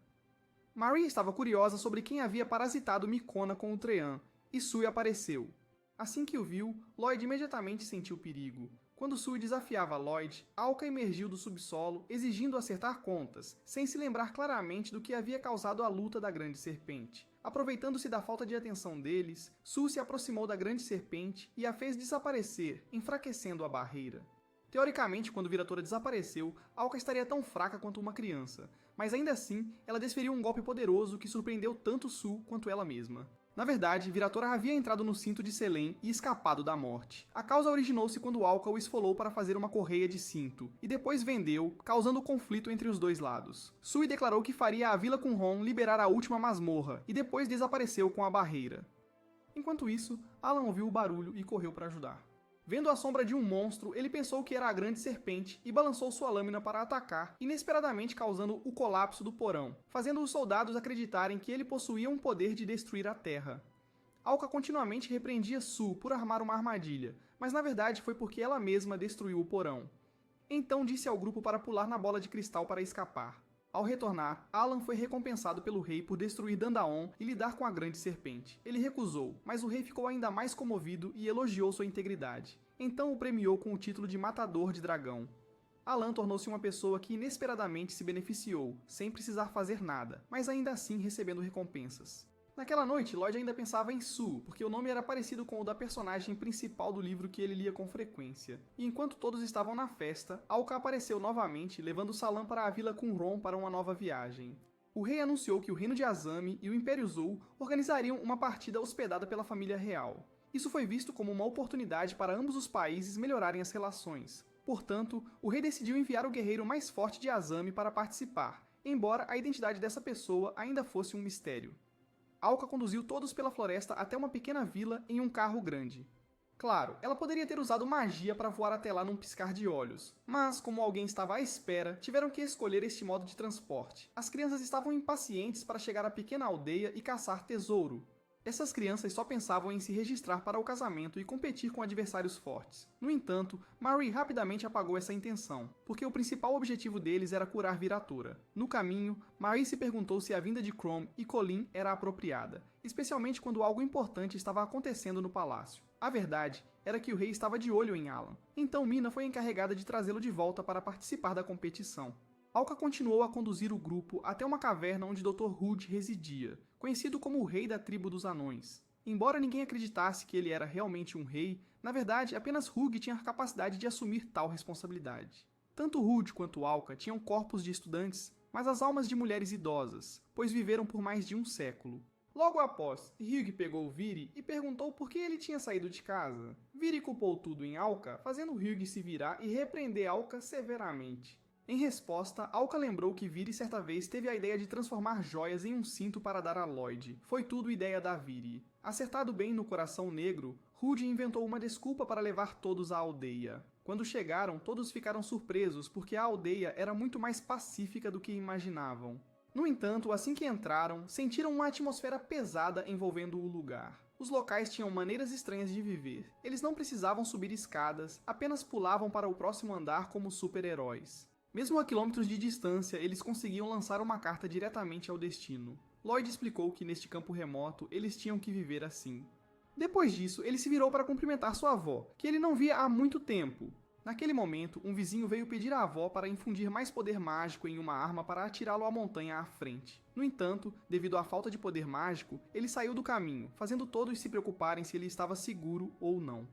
Marie estava curiosa sobre quem havia parasitado Mokona com o Treant, e Sui apareceu. Assim que o viu, Lloyd imediatamente sentiu perigo. Quando Sui desafiava Lloyd, Alka emergiu do subsolo, exigindo acertar contas, sem se lembrar claramente do que havia causado a luta da grande serpente. Aproveitando-se da falta de atenção deles, Sui se aproximou da grande serpente e a fez desaparecer, enfraquecendo a barreira. Teoricamente, quando Viratora desapareceu, Alka estaria tão fraca quanto uma criança, mas ainda assim, ela desferiu um golpe poderoso que surpreendeu tanto Su quanto ela mesma. Na verdade, Viratora havia entrado no cinto de Selene e escapado da morte. A causa originou-se quando Alka o esfolou para fazer uma correia de cinto, e depois vendeu, causando conflito entre os dois lados. Sui declarou que faria a Vila Kunron liberar a última masmorra, e depois desapareceu com a barreira. Enquanto isso, Alan ouviu o barulho e correu para ajudar. Vendo a sombra de um monstro, ele pensou que era a grande serpente e balançou sua lâmina para atacar, inesperadamente causando o colapso do porão, fazendo os soldados acreditarem que ele possuía um poder de destruir a terra. Alka continuamente repreendia Su por armar uma armadilha, mas na verdade foi porque ela mesma destruiu o porão. Então disse ao grupo para pular na bola de cristal para escapar. Ao retornar, Alan foi recompensado pelo rei por destruir Dandaon e lidar com a grande serpente. Ele recusou, mas o rei ficou ainda mais comovido e elogiou sua integridade. Então o premiou com o título de Matador de Dragão. Alan tornou-se uma pessoa que inesperadamente se beneficiou, sem precisar fazer nada, mas ainda assim recebendo recompensas. Naquela noite, Lloyd ainda pensava em Sue, porque o nome era parecido com o da personagem principal do livro que ele lia com frequência. E enquanto todos estavam na festa, Alka apareceu novamente, levando Salam para a Vila Kunron para uma nova viagem. O rei anunciou que o Reino de Azami e o Império Zul organizariam uma partida hospedada pela família real. Isso foi visto como uma oportunidade para ambos os países melhorarem as relações. Portanto, o rei decidiu enviar o guerreiro mais forte de Azami para participar, embora a identidade dessa pessoa ainda fosse um mistério. Alka conduziu todos pela floresta até uma pequena vila em um carro grande. Claro, ela poderia ter usado magia para voar até lá num piscar de olhos, mas como alguém estava à espera, tiveram que escolher este modo de transporte. As crianças estavam impacientes para chegar à pequena aldeia e caçar tesouro. Essas crianças só pensavam em se registrar para o casamento e competir com adversários fortes. No entanto, Marie rapidamente apagou essa intenção, porque o principal objetivo deles era curar Viratora. No caminho, Marie se perguntou se a vinda de Crom e Colin era apropriada, especialmente quando algo importante estava acontecendo no palácio. A verdade era que o rei estava de olho em Alan, então Mina foi encarregada de trazê-lo de volta para participar da competição. Alka continuou a conduzir o grupo até uma caverna onde Dr. Hood residia, conhecido como o Rei da Tribo dos Anões. Embora ninguém acreditasse que ele era realmente um rei, na verdade apenas Hugh tinha a capacidade de assumir tal responsabilidade. Tanto Hood quanto Alka tinham corpos de estudantes, mas as almas de mulheres idosas, pois viveram por mais de um século. Logo após, Hugh pegou Viri e perguntou por que ele tinha saído de casa. Viri culpou tudo em Alka, fazendo Hugh se virar e repreender Alka severamente. Em resposta, Alka lembrou que Viri certa vez teve a ideia de transformar joias em um cinto para dar a Lloyd. Foi tudo ideia da Viri. Acertado bem no coração negro, Hood inventou uma desculpa para levar todos à aldeia. Quando chegaram, todos ficaram surpresos porque a aldeia era muito mais pacífica do que imaginavam. No entanto, assim que entraram, sentiram uma atmosfera pesada envolvendo o lugar. Os locais tinham maneiras estranhas de viver. Eles não precisavam subir escadas, apenas pulavam para o próximo andar como super-heróis. Mesmo a quilômetros de distância, eles conseguiam lançar uma carta diretamente ao destino. Lloyd explicou que neste campo remoto, eles tinham que viver assim. Depois disso, ele se virou para cumprimentar sua avó, que ele não via há muito tempo. Naquele momento, um vizinho veio pedir à avó para infundir mais poder mágico em uma arma para atirá-lo à montanha à frente. No entanto, devido à falta de poder mágico, ele saiu do caminho, fazendo todos se preocuparem se ele estava seguro ou não.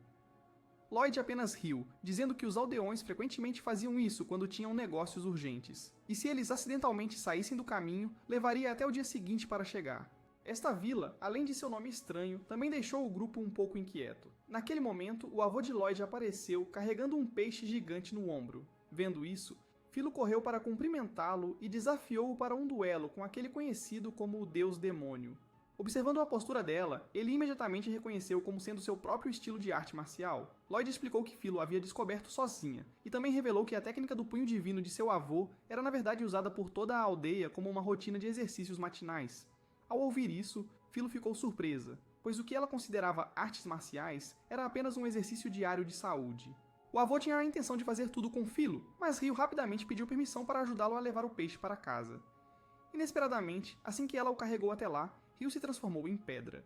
Lloyd apenas riu, dizendo que os aldeões frequentemente faziam isso quando tinham negócios urgentes. E se eles acidentalmente saíssem do caminho, levaria até o dia seguinte para chegar. Esta vila, além de seu nome estranho, também deixou o grupo um pouco inquieto. Naquele momento, o avô de Lloyd apareceu carregando um peixe gigante no ombro. Vendo isso, Philo correu para cumprimentá-lo e desafiou-o para um duelo com aquele conhecido como o Deus Demônio. Observando a postura dela, ele imediatamente reconheceu como sendo seu próprio estilo de arte marcial. Lloyd explicou que Philo havia descoberto sozinha, e também revelou que a técnica do punho divino de seu avô era na verdade usada por toda a aldeia como uma rotina de exercícios matinais. Ao ouvir isso, Philo ficou surpresa, pois o que ela considerava artes marciais era apenas um exercício diário de saúde. O avô tinha a intenção de fazer tudo com Philo, mas Rio rapidamente pediu permissão para ajudá-lo a levar o peixe para casa. Inesperadamente, assim que ela o carregou até lá, Rio se transformou em pedra.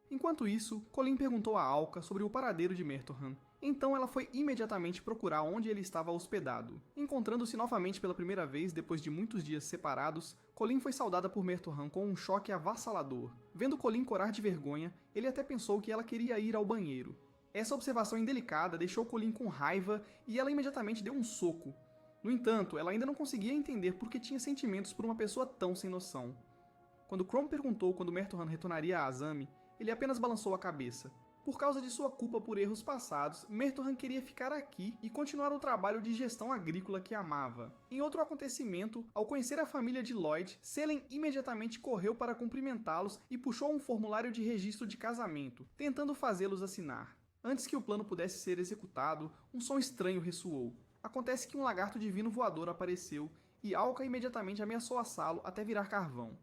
Enquanto isso, Colin perguntou a Alka sobre o paradeiro de Mertohan. Então ela foi imediatamente procurar onde ele estava hospedado. Encontrando-se novamente pela primeira vez depois de muitos dias separados, Colin foi saudada por Mertohan com um choque avassalador. Vendo Colin corar de vergonha, ele até pensou que ela queria ir ao banheiro. Essa observação indelicada deixou Colin com raiva e ela imediatamente deu um soco. No entanto, ela ainda não conseguia entender por que tinha sentimentos por uma pessoa tão sem noção. Quando Crom perguntou quando Mertohan retornaria a Azami, ele apenas balançou a cabeça. Por causa de sua culpa por erros passados, Mertohan queria ficar aqui e continuar o trabalho de gestão agrícola que amava. Em outro acontecimento, ao conhecer a família de Lloyd, Selene imediatamente correu para cumprimentá-los e puxou um formulário de registro de casamento, tentando fazê-los assinar. Antes que o plano pudesse ser executado, um som estranho ressoou. Acontece que um lagarto divino voador apareceu e Alka imediatamente ameaçou assá-lo até virar carvão.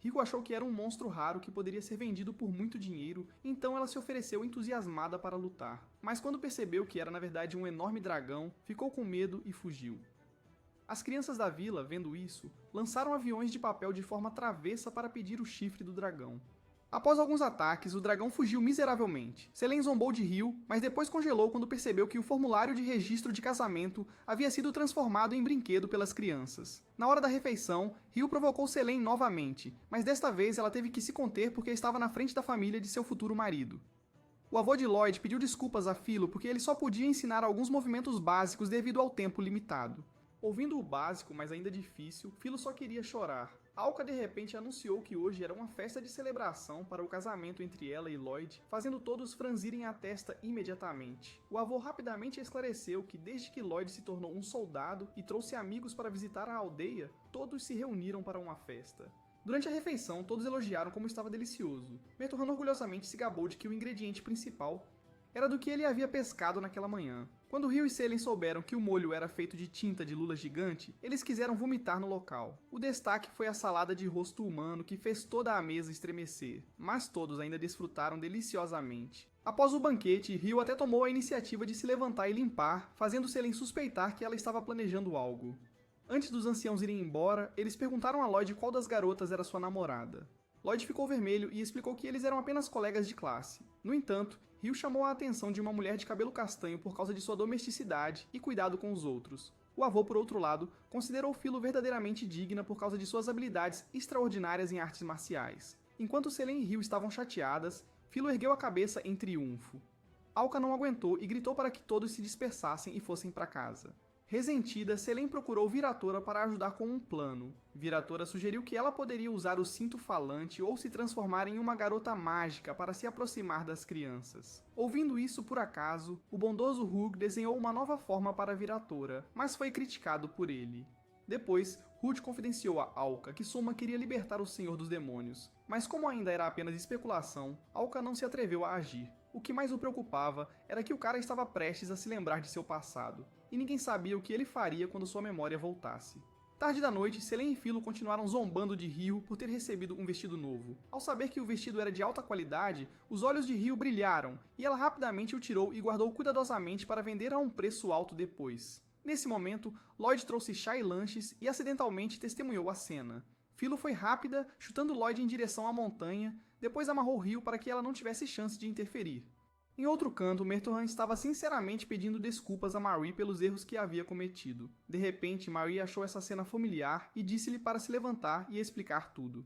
Rico achou que era um monstro raro que poderia ser vendido por muito dinheiro, então ela se ofereceu entusiasmada para lutar. Mas quando percebeu que era na verdade um enorme dragão, ficou com medo e fugiu. As crianças da vila, vendo isso, lançaram aviões de papel de forma travessa para pedir o chifre do dragão. Após alguns ataques, o dragão fugiu miseravelmente. Selene zombou de Ryu, mas depois congelou quando percebeu que o formulário de registro de casamento havia sido transformado em brinquedo pelas crianças. Na hora da refeição, Ryu provocou Selene novamente, mas desta vez ela teve que se conter porque estava na frente da família de seu futuro marido. O avô de Lloyd pediu desculpas a Philo porque ele só podia ensinar alguns movimentos básicos devido ao tempo limitado. Ouvindo o básico, mas ainda difícil, Philo só queria chorar. Alka de repente anunciou que hoje era uma festa de celebração para o casamento entre ela e Lloyd, fazendo todos franzirem a testa imediatamente. O avô rapidamente esclareceu que desde que Lloyd se tornou um soldado e trouxe amigos para visitar a aldeia, todos se reuniram para uma festa. Durante a refeição, todos elogiaram como estava delicioso. Mertohan orgulhosamente se gabou de que o ingrediente principal era do que ele havia pescado naquela manhã. Quando Ryu e Selene souberam que o molho era feito de tinta de lula gigante, eles quiseram vomitar no local. O destaque foi a salada de rosto humano que fez toda a mesa estremecer, mas todos ainda desfrutaram deliciosamente. Após o banquete, Ryu até tomou a iniciativa de se levantar e limpar, fazendo Selene suspeitar que ela estava planejando algo. Antes dos anciãos irem embora, eles perguntaram a Lloyd qual das garotas era sua namorada. Lloyd ficou vermelho e explicou que eles eram apenas colegas de classe. No entanto, Ryu chamou a atenção de uma mulher de cabelo castanho por causa de sua domesticidade e cuidado com os outros. O avô, por outro lado, considerou Philo verdadeiramente digna por causa de suas habilidades extraordinárias em artes marciais. Enquanto Selene e Ryu estavam chateadas, Philo ergueu a cabeça em triunfo. Alka não aguentou e gritou para que todos se dispersassem e fossem para casa. Ressentida, Selene procurou Viratora para ajudar com um plano. Viratora sugeriu que ela poderia usar o cinto falante ou se transformar em uma garota mágica para se aproximar das crianças. Ouvindo isso por acaso, o bondoso Hugh desenhou uma nova forma para Viratora, mas foi criticado por ele. Depois, Rude confidenciou a Alka que Soma queria libertar o Senhor dos Demônios, mas como ainda era apenas especulação, Alka não se atreveu a agir. O que mais o preocupava era que o cara estava prestes a se lembrar de seu passado, e ninguém sabia o que ele faria quando sua memória voltasse. Tarde da noite, Selene e Philo continuaram zombando de Ryu por ter recebido um vestido novo. Ao saber que o vestido era de alta qualidade, os olhos de Ryu brilharam, e ela rapidamente o tirou e guardou cuidadosamente para vender a um preço alto depois. Nesse momento, Lloyd trouxe chá e lanches e acidentalmente testemunhou a cena. Philo foi rápida, chutando Lloyd em direção à montanha, depois amarrou Ryu para que ela não tivesse chance de interferir. Em outro canto, Mertohan estava sinceramente pedindo desculpas a Marie pelos erros que havia cometido. De repente, Marie achou essa cena familiar e disse-lhe para se levantar e explicar tudo.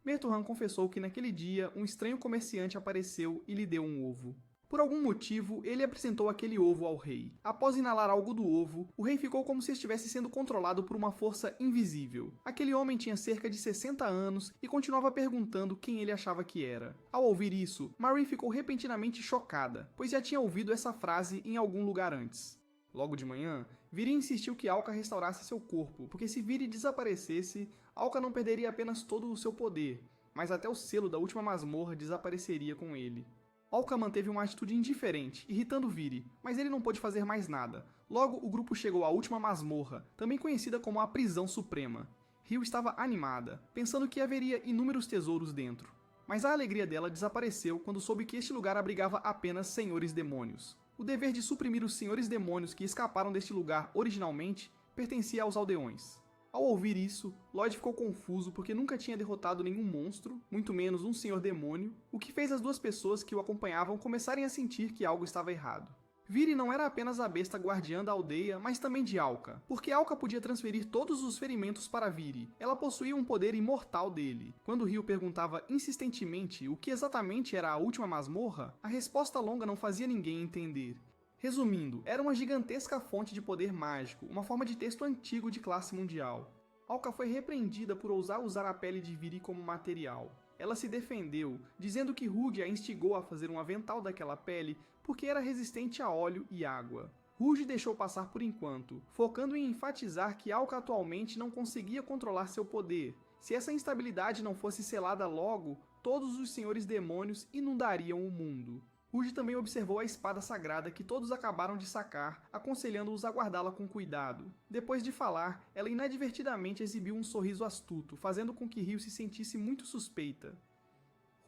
Mertohan confessou que naquele dia um estranho comerciante apareceu e lhe deu um ovo. Por algum motivo, ele apresentou aquele ovo ao rei. Após inalar algo do ovo, o rei ficou como se estivesse sendo controlado por uma força invisível. Aquele homem tinha cerca de 60 anos e continuava perguntando quem ele achava que era. Ao ouvir isso, Marie ficou repentinamente chocada, pois já tinha ouvido essa frase em algum lugar antes. Logo de manhã, Viri insistiu que Alka restaurasse seu corpo, porque se Viri desaparecesse, Alka não perderia apenas todo o seu poder, mas até o selo da última masmorra desapareceria com ele. Alka manteve uma atitude indiferente, irritando Viri, mas ele não pôde fazer mais nada. Logo, o grupo chegou à última masmorra, também conhecida como a Prisão Suprema. Ryu estava animada, pensando que haveria inúmeros tesouros dentro. Mas a alegria dela desapareceu quando soube que este lugar abrigava apenas senhores demônios. O dever de suprimir os senhores demônios que escaparam deste lugar originalmente pertencia aos aldeões. Ao ouvir isso, Lloyd ficou confuso porque nunca tinha derrotado nenhum monstro, muito menos um senhor demônio, o que fez as duas pessoas que o acompanhavam começarem a sentir que algo estava errado. Viri não era apenas a besta guardiã da aldeia, mas também de Alka, porque Alka podia transferir todos os ferimentos para Viri. Ela possuía um poder imortal dele. Quando Ryu perguntava insistentemente o que exatamente era a última masmorra, a resposta longa não fazia ninguém entender. Resumindo, era uma gigantesca fonte de poder mágico, uma forma de texto antigo de classe mundial. Alka foi repreendida por ousar usar a pele de Viri como material. Ela se defendeu, dizendo que Hugh a instigou a fazer um avental daquela pele porque era resistente a óleo e água. Hugh deixou passar por enquanto, focando em enfatizar que Alka atualmente não conseguia controlar seu poder. Se essa instabilidade não fosse selada logo, todos os senhores demônios inundariam o mundo. Hugh também observou a espada sagrada que todos acabaram de sacar, aconselhando-os a guardá-la com cuidado. Depois de falar, ela inadvertidamente exibiu um sorriso astuto, fazendo com que Ryu se sentisse muito suspeita.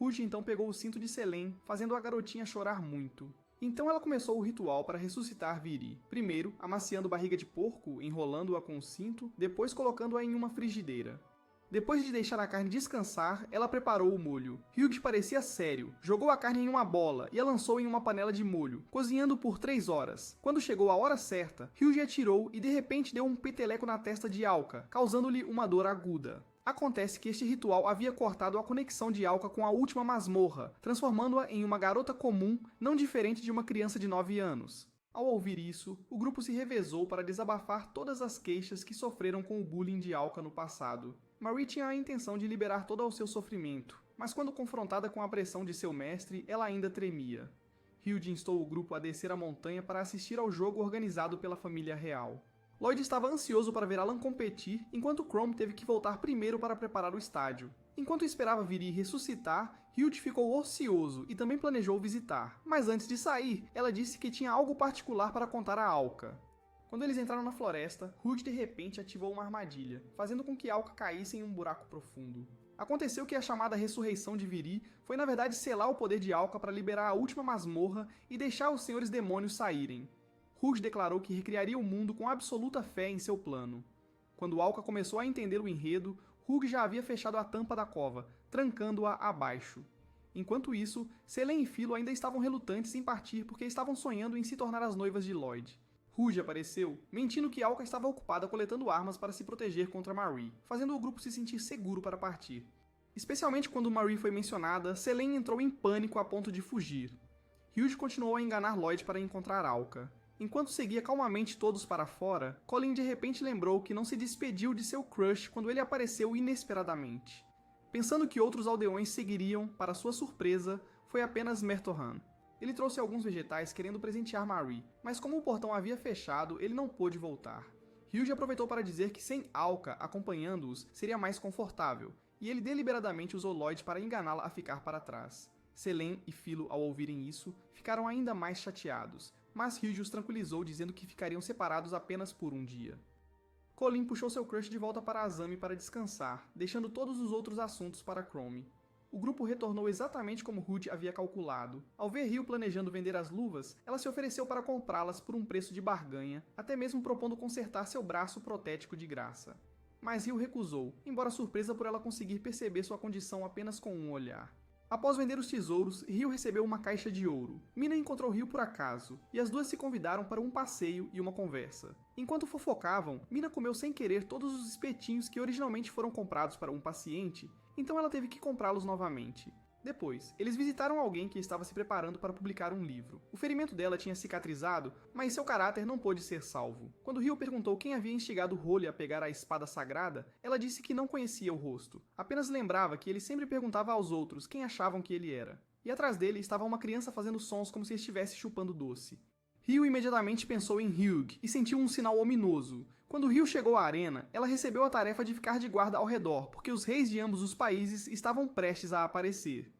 Hugh então pegou o cinto de Selene, fazendo a garotinha chorar muito. Então ela começou o ritual para ressuscitar Viri, primeiro amaciando barriga de porco, enrolando-a com um cinto, depois colocando-a em uma frigideira. Depois de deixar a carne descansar, ela preparou o molho. Hugh parecia sério, jogou a carne em uma bola e a lançou em uma panela de molho, cozinhando por 3 horas. Quando chegou a hora certa, Hugh atirou e de repente deu um peteleco na testa de Alka, causando-lhe uma dor aguda. Acontece que este ritual havia cortado a conexão de Alka com a última masmorra, transformando-a em uma garota comum, não diferente de uma criança de 9 anos. Ao ouvir isso, o grupo se revezou para desabafar todas as queixas que sofreram com o bullying de Alka no passado. Marie tinha a intenção de liberar todo o seu sofrimento, mas quando confrontada com a pressão de seu mestre, ela ainda tremia. Hugh instou o grupo a descer a montanha para assistir ao jogo organizado pela família real. Lloyd estava ansioso para ver Alan competir, enquanto Chrome teve que voltar primeiro para preparar o estádio. Enquanto esperava Viri ressuscitar, Hugh ficou ocioso e também planejou visitar. Mas antes de sair, ela disse que tinha algo particular para contar a Alka. Quando eles entraram na floresta, Hugh de repente ativou uma armadilha, fazendo com que Alka caísse em um buraco profundo. Aconteceu que a chamada ressurreição de Viri foi na verdade selar o poder de Alka para liberar a última masmorra e deixar os senhores demônios saírem. Hugh declarou que recriaria o mundo com absoluta fé em seu plano. Quando Alka começou a entender o enredo, Hugh já havia fechado a tampa da cova, trancando-a abaixo. Enquanto isso, Selene e Philo ainda estavam relutantes em partir porque estavam sonhando em se tornar as noivas de Lloyd. Rouge apareceu, mentindo que Alka estava ocupada coletando armas para se proteger contra Marie, fazendo o grupo se sentir seguro para partir. Especialmente quando Marie foi mencionada, Selene entrou em pânico a ponto de fugir. Hugh continuou a enganar Lloyd para encontrar Alka. Enquanto seguia calmamente todos para fora, Colin de repente lembrou que não se despediu de seu crush quando ele apareceu inesperadamente. Pensando que outros aldeões seguiriam, para sua surpresa, foi apenas Mertohan. Ele trouxe alguns vegetais querendo presentear Marie, mas como o portão havia fechado, ele não pôde voltar. Hugh aproveitou para dizer que sem Alka acompanhando-os seria mais confortável, e ele deliberadamente usou Lloyd para enganá-la a ficar para trás. Selene e Philo, ao ouvirem isso, ficaram ainda mais chateados, mas Hugh os tranquilizou dizendo que ficariam separados apenas por um dia. Colin puxou seu crush de volta para Azami para descansar, deixando todos os outros assuntos para Chrome. O grupo retornou exatamente como Hugh havia calculado. Ao ver Hugh planejando vender as luvas, ela se ofereceu para comprá-las por um preço de barganha, até mesmo propondo consertar seu braço protético de graça. Mas Hugh recusou, embora surpresa por ela conseguir perceber sua condição apenas com um olhar. Após vender os tesouros, Hugh recebeu uma caixa de ouro. Mina encontrou Hugh por acaso, e as duas se convidaram para um passeio e uma conversa. Enquanto fofocavam, Mina comeu sem querer todos os espetinhos que originalmente foram comprados para um paciente, então ela teve que comprá-los novamente. Depois, eles visitaram alguém que estava se preparando para publicar um livro. O ferimento dela tinha cicatrizado, mas seu caráter não pôde ser salvo. Quando Hugh perguntou quem havia instigado Holly a pegar a espada sagrada, ela disse que não conhecia o rosto. Apenas lembrava que ele sempre perguntava aos outros quem achavam que ele era. E atrás dele estava uma criança fazendo sons como se estivesse chupando doce. Hugh imediatamente pensou em Hugh e sentiu um sinal ominoso. Quando Hugh chegou à arena, ela recebeu a tarefa de ficar de guarda ao redor, porque os reis de ambos os países estavam prestes a aparecer.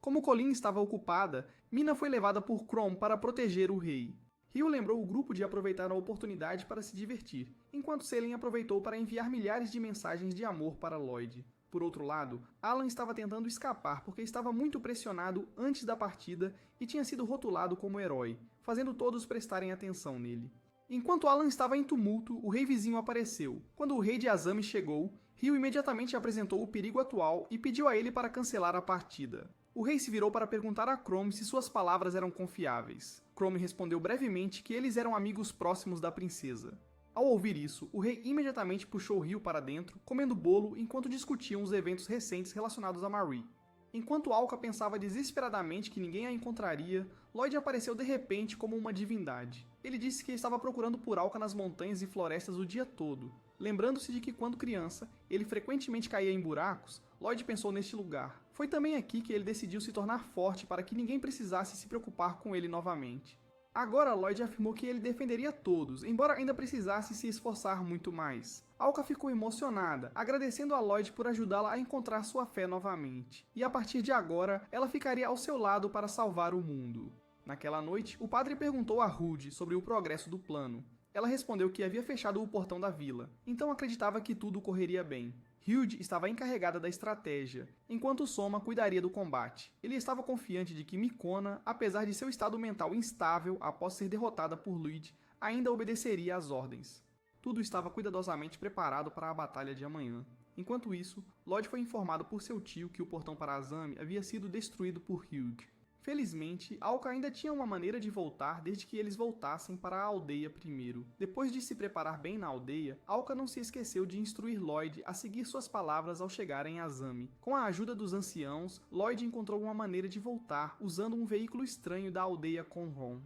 Como Colin estava ocupada, Mina foi levada por Chrome para proteger o rei. Hugh lembrou o grupo de aproveitar a oportunidade para se divertir, enquanto Selene aproveitou para enviar milhares de mensagens de amor para Lloyd. Por outro lado, Alan estava tentando escapar porque estava muito pressionado antes da partida e tinha sido rotulado como herói, fazendo todos prestarem atenção nele. Enquanto Alan estava em tumulto, o rei vizinho apareceu. Quando o rei de Azami chegou, Hugh imediatamente apresentou o perigo atual e pediu a ele para cancelar a partida. O rei se virou para perguntar a Chrome se suas palavras eram confiáveis. Chrome respondeu brevemente que eles eram amigos próximos da princesa. Ao ouvir isso, o rei imediatamente puxou Hugh para dentro, comendo bolo enquanto discutiam os eventos recentes relacionados a Marie. Enquanto Alka pensava desesperadamente que ninguém a encontraria, Lloyd apareceu de repente como uma divindade. Ele disse que estava procurando por Alka nas montanhas e florestas o dia todo. Lembrando-se de que quando criança, ele frequentemente caía em buracos, Lloyd pensou neste lugar. Foi também aqui que ele decidiu se tornar forte para que ninguém precisasse se preocupar com ele novamente. Agora Lloyd afirmou que ele defenderia todos, embora ainda precisasse se esforçar muito mais. Alka ficou emocionada, agradecendo a Lloyd por ajudá-la a encontrar sua fé novamente. E a partir de agora, ela ficaria ao seu lado para salvar o mundo. Naquela noite, o padre perguntou a Rude sobre o progresso do plano. Ela respondeu que havia fechado o portão da vila, então acreditava que tudo correria bem. Hyde estava encarregada da estratégia, enquanto Soma cuidaria do combate. Ele estava confiante de que Mikona, apesar de seu estado mental instável após ser derrotada por Luigi, ainda obedeceria às ordens. Tudo estava cuidadosamente preparado para a batalha de amanhã. Enquanto isso, Lloyd foi informado por seu tio que o portão para Azami havia sido destruído por Hyde. Felizmente, Alka ainda tinha uma maneira de voltar desde que eles voltassem para a aldeia primeiro. Depois de se preparar bem na aldeia, Alka não se esqueceu de instruir Lloyd a seguir suas palavras ao chegarem a Azami. Com a ajuda dos anciãos, Lloyd encontrou uma maneira de voltar usando um veículo estranho da aldeia Conron.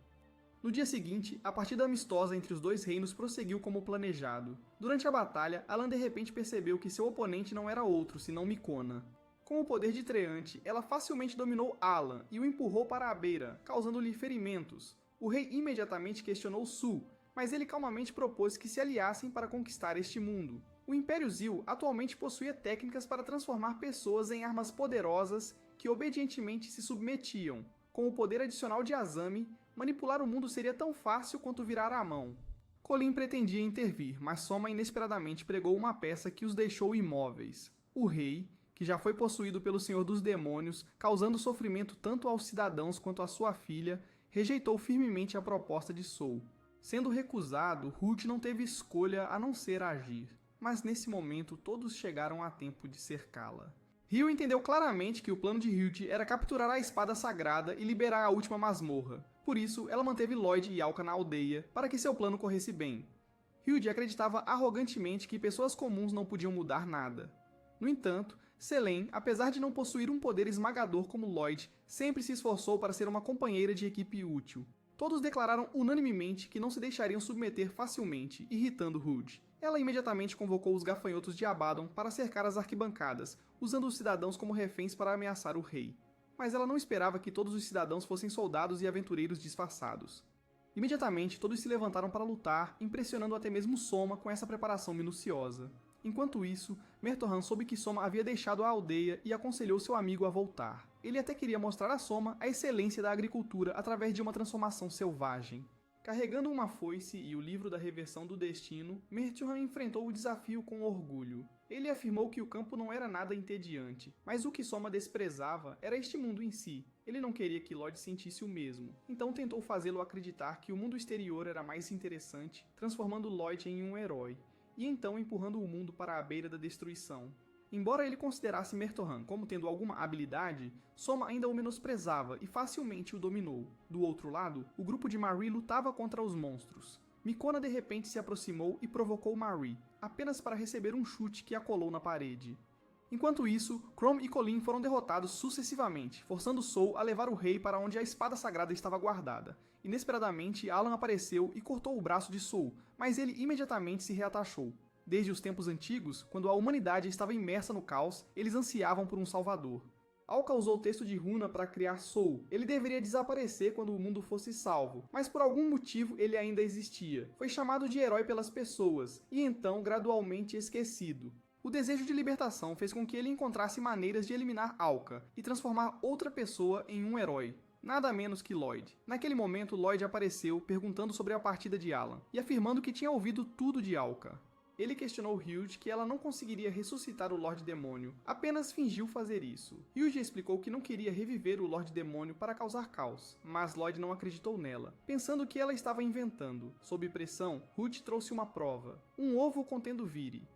No dia seguinte, a partida amistosa entre os dois reinos prosseguiu como planejado. Durante a batalha, Alan de repente percebeu que seu oponente não era outro, senão Mikona. Com o poder de Treante, ela facilmente dominou Alan e o empurrou para a beira, causando-lhe ferimentos. O rei imediatamente questionou Su, mas ele calmamente propôs que se aliassem para conquistar este mundo. O Império Zil atualmente possuía técnicas para transformar pessoas em armas poderosas que obedientemente se submetiam. Com o poder adicional de Azami, manipular o mundo seria tão fácil quanto virar a mão. Colin pretendia intervir, mas Soma inesperadamente pregou uma peça que os deixou imóveis. O rei, que já foi possuído pelo Senhor dos Demônios, causando sofrimento tanto aos cidadãos quanto à sua filha, rejeitou firmemente a proposta de Soul. Sendo recusado, Ruth não teve escolha a não ser agir. Mas nesse momento todos chegaram a tempo de cercá-la. Ryo entendeu claramente que o plano de Hyde era capturar a espada sagrada e liberar a última masmorra. Por isso, ela manteve Lloyd e Alka na aldeia, para que seu plano corresse bem. Hyde acreditava arrogantemente que pessoas comuns não podiam mudar nada. No entanto, Selene, apesar de não possuir um poder esmagador como Lloyd, sempre se esforçou para ser uma companheira de equipe útil. Todos declararam unanimemente que não se deixariam submeter facilmente, irritando Rude. Ela imediatamente convocou os gafanhotos de Abaddon para cercar as arquibancadas, usando os cidadãos como reféns para ameaçar o rei. Mas ela não esperava que todos os cidadãos fossem soldados e aventureiros disfarçados. Imediatamente, todos se levantaram para lutar, impressionando até mesmo Soma com essa preparação minuciosa. Enquanto isso, Mertohan soube que Soma havia deixado a aldeia e aconselhou seu amigo a voltar. Ele até queria mostrar a Soma a excelência da agricultura através de uma transformação selvagem. Carregando uma foice e o livro da reversão do destino, Mertohan enfrentou o desafio com orgulho. Ele afirmou que o campo não era nada entediante, mas o que Soma desprezava era este mundo em si. Ele não queria que Lloyd sentisse o mesmo, então tentou fazê-lo acreditar que o mundo exterior era mais interessante, transformando Lloyd em um herói, e então empurrando o mundo para a beira da destruição. Embora ele considerasse Mertohan como tendo alguma habilidade, Soma ainda o menosprezava e facilmente o dominou. Do outro lado, o grupo de Marie lutava contra os monstros. Mikona de repente se aproximou e provocou Marie, apenas para receber um chute que a colou na parede. Enquanto isso, Chrome e Colin foram derrotados sucessivamente, forçando Soul a levar o rei para onde a espada sagrada estava guardada. Inesperadamente, Alan apareceu e cortou o braço de Soul, mas ele imediatamente se reatachou. Desde os tempos antigos, quando a humanidade estava imersa no caos, eles ansiavam por um salvador. Alka usou o texto de Runa para criar Soul. Ele deveria desaparecer quando o mundo fosse salvo, mas por algum motivo ele ainda existia. Foi chamado de herói pelas pessoas, e então gradualmente esquecido. O desejo de libertação fez com que ele encontrasse maneiras de eliminar Alka e transformar outra pessoa em um herói. Nada menos que Lloyd. Naquele momento, Lloyd apareceu perguntando sobre a partida de Alan e afirmando que tinha ouvido tudo de Alka. Ele questionou Hyde que ela não conseguiria ressuscitar o Lorde Demônio, apenas fingiu fazer isso. Hyde explicou que não queria reviver o Lorde Demônio para causar caos, mas Lloyd não acreditou nela, pensando que ela estava inventando. Sob pressão, Hyde trouxe uma prova, um ovo contendo Viri.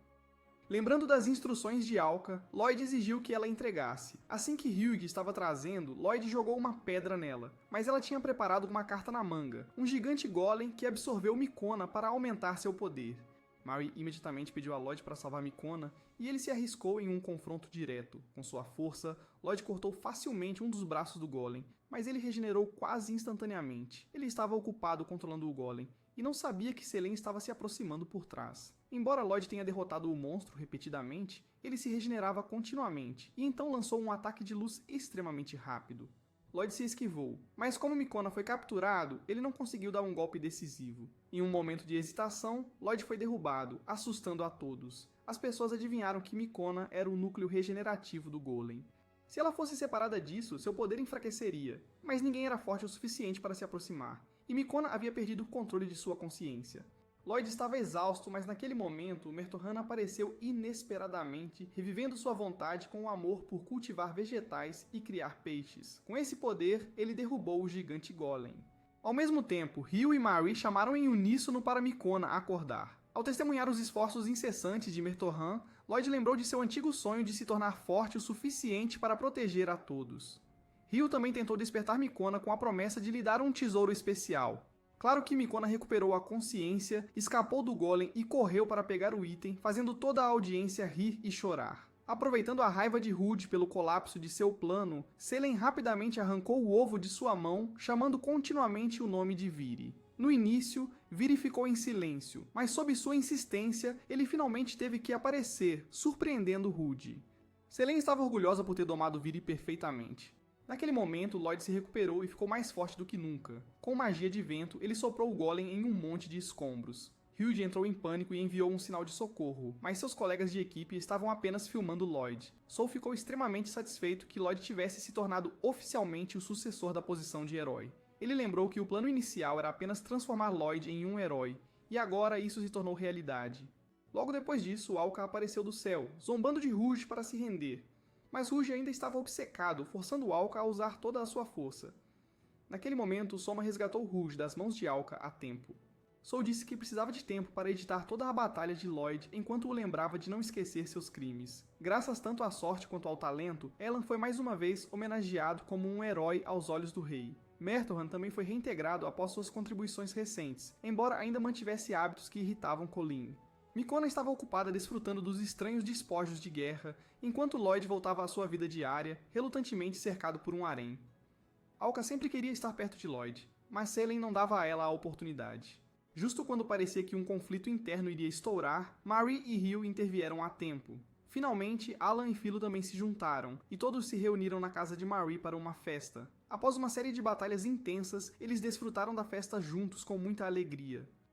Lembrando das instruções de Alka, Lloyd exigiu que ela entregasse. Assim que Hyde estava trazendo, Lloyd jogou uma pedra nela, mas ela tinha preparado uma carta na manga, um gigante golem que absorveu Mikona para aumentar seu poder. Marie imediatamente pediu a Lloyd para salvar Mikona, e ele se arriscou em um confronto direto. Com sua força, Lloyd cortou facilmente um dos braços do golem, mas ele regenerou quase instantaneamente. Ele estava ocupado controlando o golem, e não sabia que Selene estava se aproximando por trás. Embora Lloyd tenha derrotado o monstro repetidamente, ele se regenerava continuamente, e então lançou um ataque de luz extremamente rápido. Lloyd se esquivou, mas como Mikona foi capturado, ele não conseguiu dar um golpe decisivo. Em um momento de hesitação, Lloyd foi derrubado, assustando a todos. As pessoas adivinharam que Mikona era o núcleo regenerativo do golem. Se ela fosse separada disso, seu poder enfraqueceria, mas ninguém era forte o suficiente para se aproximar, e Mikona havia perdido o controle de sua consciência. Lloyd estava exausto, mas naquele momento, Mertorran apareceu inesperadamente, revivendo sua vontade com o amor por cultivar vegetais e criar peixes. Com esse poder, ele derrubou o gigante Golem. Ao mesmo tempo, Hugh e Mari chamaram em uníssono para Micona acordar. Ao testemunhar os esforços incessantes de Mertorran, Lloyd lembrou de seu antigo sonho de se tornar forte o suficiente para proteger a todos. Hugh também tentou despertar Micona com a promessa de lhe dar um tesouro especial. Claro que Micona recuperou a consciência, escapou do golem e correu para pegar o item, fazendo toda a audiência rir e chorar. Aproveitando a raiva de Rude pelo colapso de seu plano, Selen rapidamente arrancou o ovo de sua mão, chamando continuamente o nome de Viri. No início, Viri ficou em silêncio, mas sob sua insistência, ele finalmente teve que aparecer, surpreendendo Rude. Selen estava orgulhosa por ter domado Viri perfeitamente. Naquele momento, Lloyd se recuperou e ficou mais forte do que nunca. Com magia de vento, ele soprou o golem em um monte de escombros. Hugh entrou em pânico e enviou um sinal de socorro, mas seus colegas de equipe estavam apenas filmando Lloyd. Soul ficou extremamente satisfeito que Lloyd tivesse se tornado oficialmente o sucessor da posição de herói. Ele lembrou que o plano inicial era apenas transformar Lloyd em um herói, e agora isso se tornou realidade. Logo depois disso, Alka apareceu do céu, zombando de Rouge para se render. Mas Rouge ainda estava obcecado, forçando Alka a usar toda a sua força. Naquele momento, Soma resgatou Rouge das mãos de Alka a tempo. Soul disse que precisava de tempo para editar toda a batalha de Lloyd enquanto o lembrava de não esquecer seus crimes. Graças tanto à sorte quanto ao talento, Elan foi mais uma vez homenageado como um herói aos olhos do rei. Mertorran também foi reintegrado após suas contribuições recentes, embora ainda mantivesse hábitos que irritavam Colin. Micona estava ocupada desfrutando dos estranhos despojos de guerra, enquanto Lloyd voltava à sua vida diária, relutantemente cercado por um harém. Alka sempre queria estar perto de Lloyd, mas Selen não dava a ela a oportunidade. Justo quando parecia que um conflito interno iria estourar, Mari e Hugh intervieram a tempo. Finalmente, Alan e Philo também se juntaram, e todos se reuniram na casa de Mari para uma festa. Após uma série de batalhas intensas, eles desfrutaram da festa juntos com muita alegria.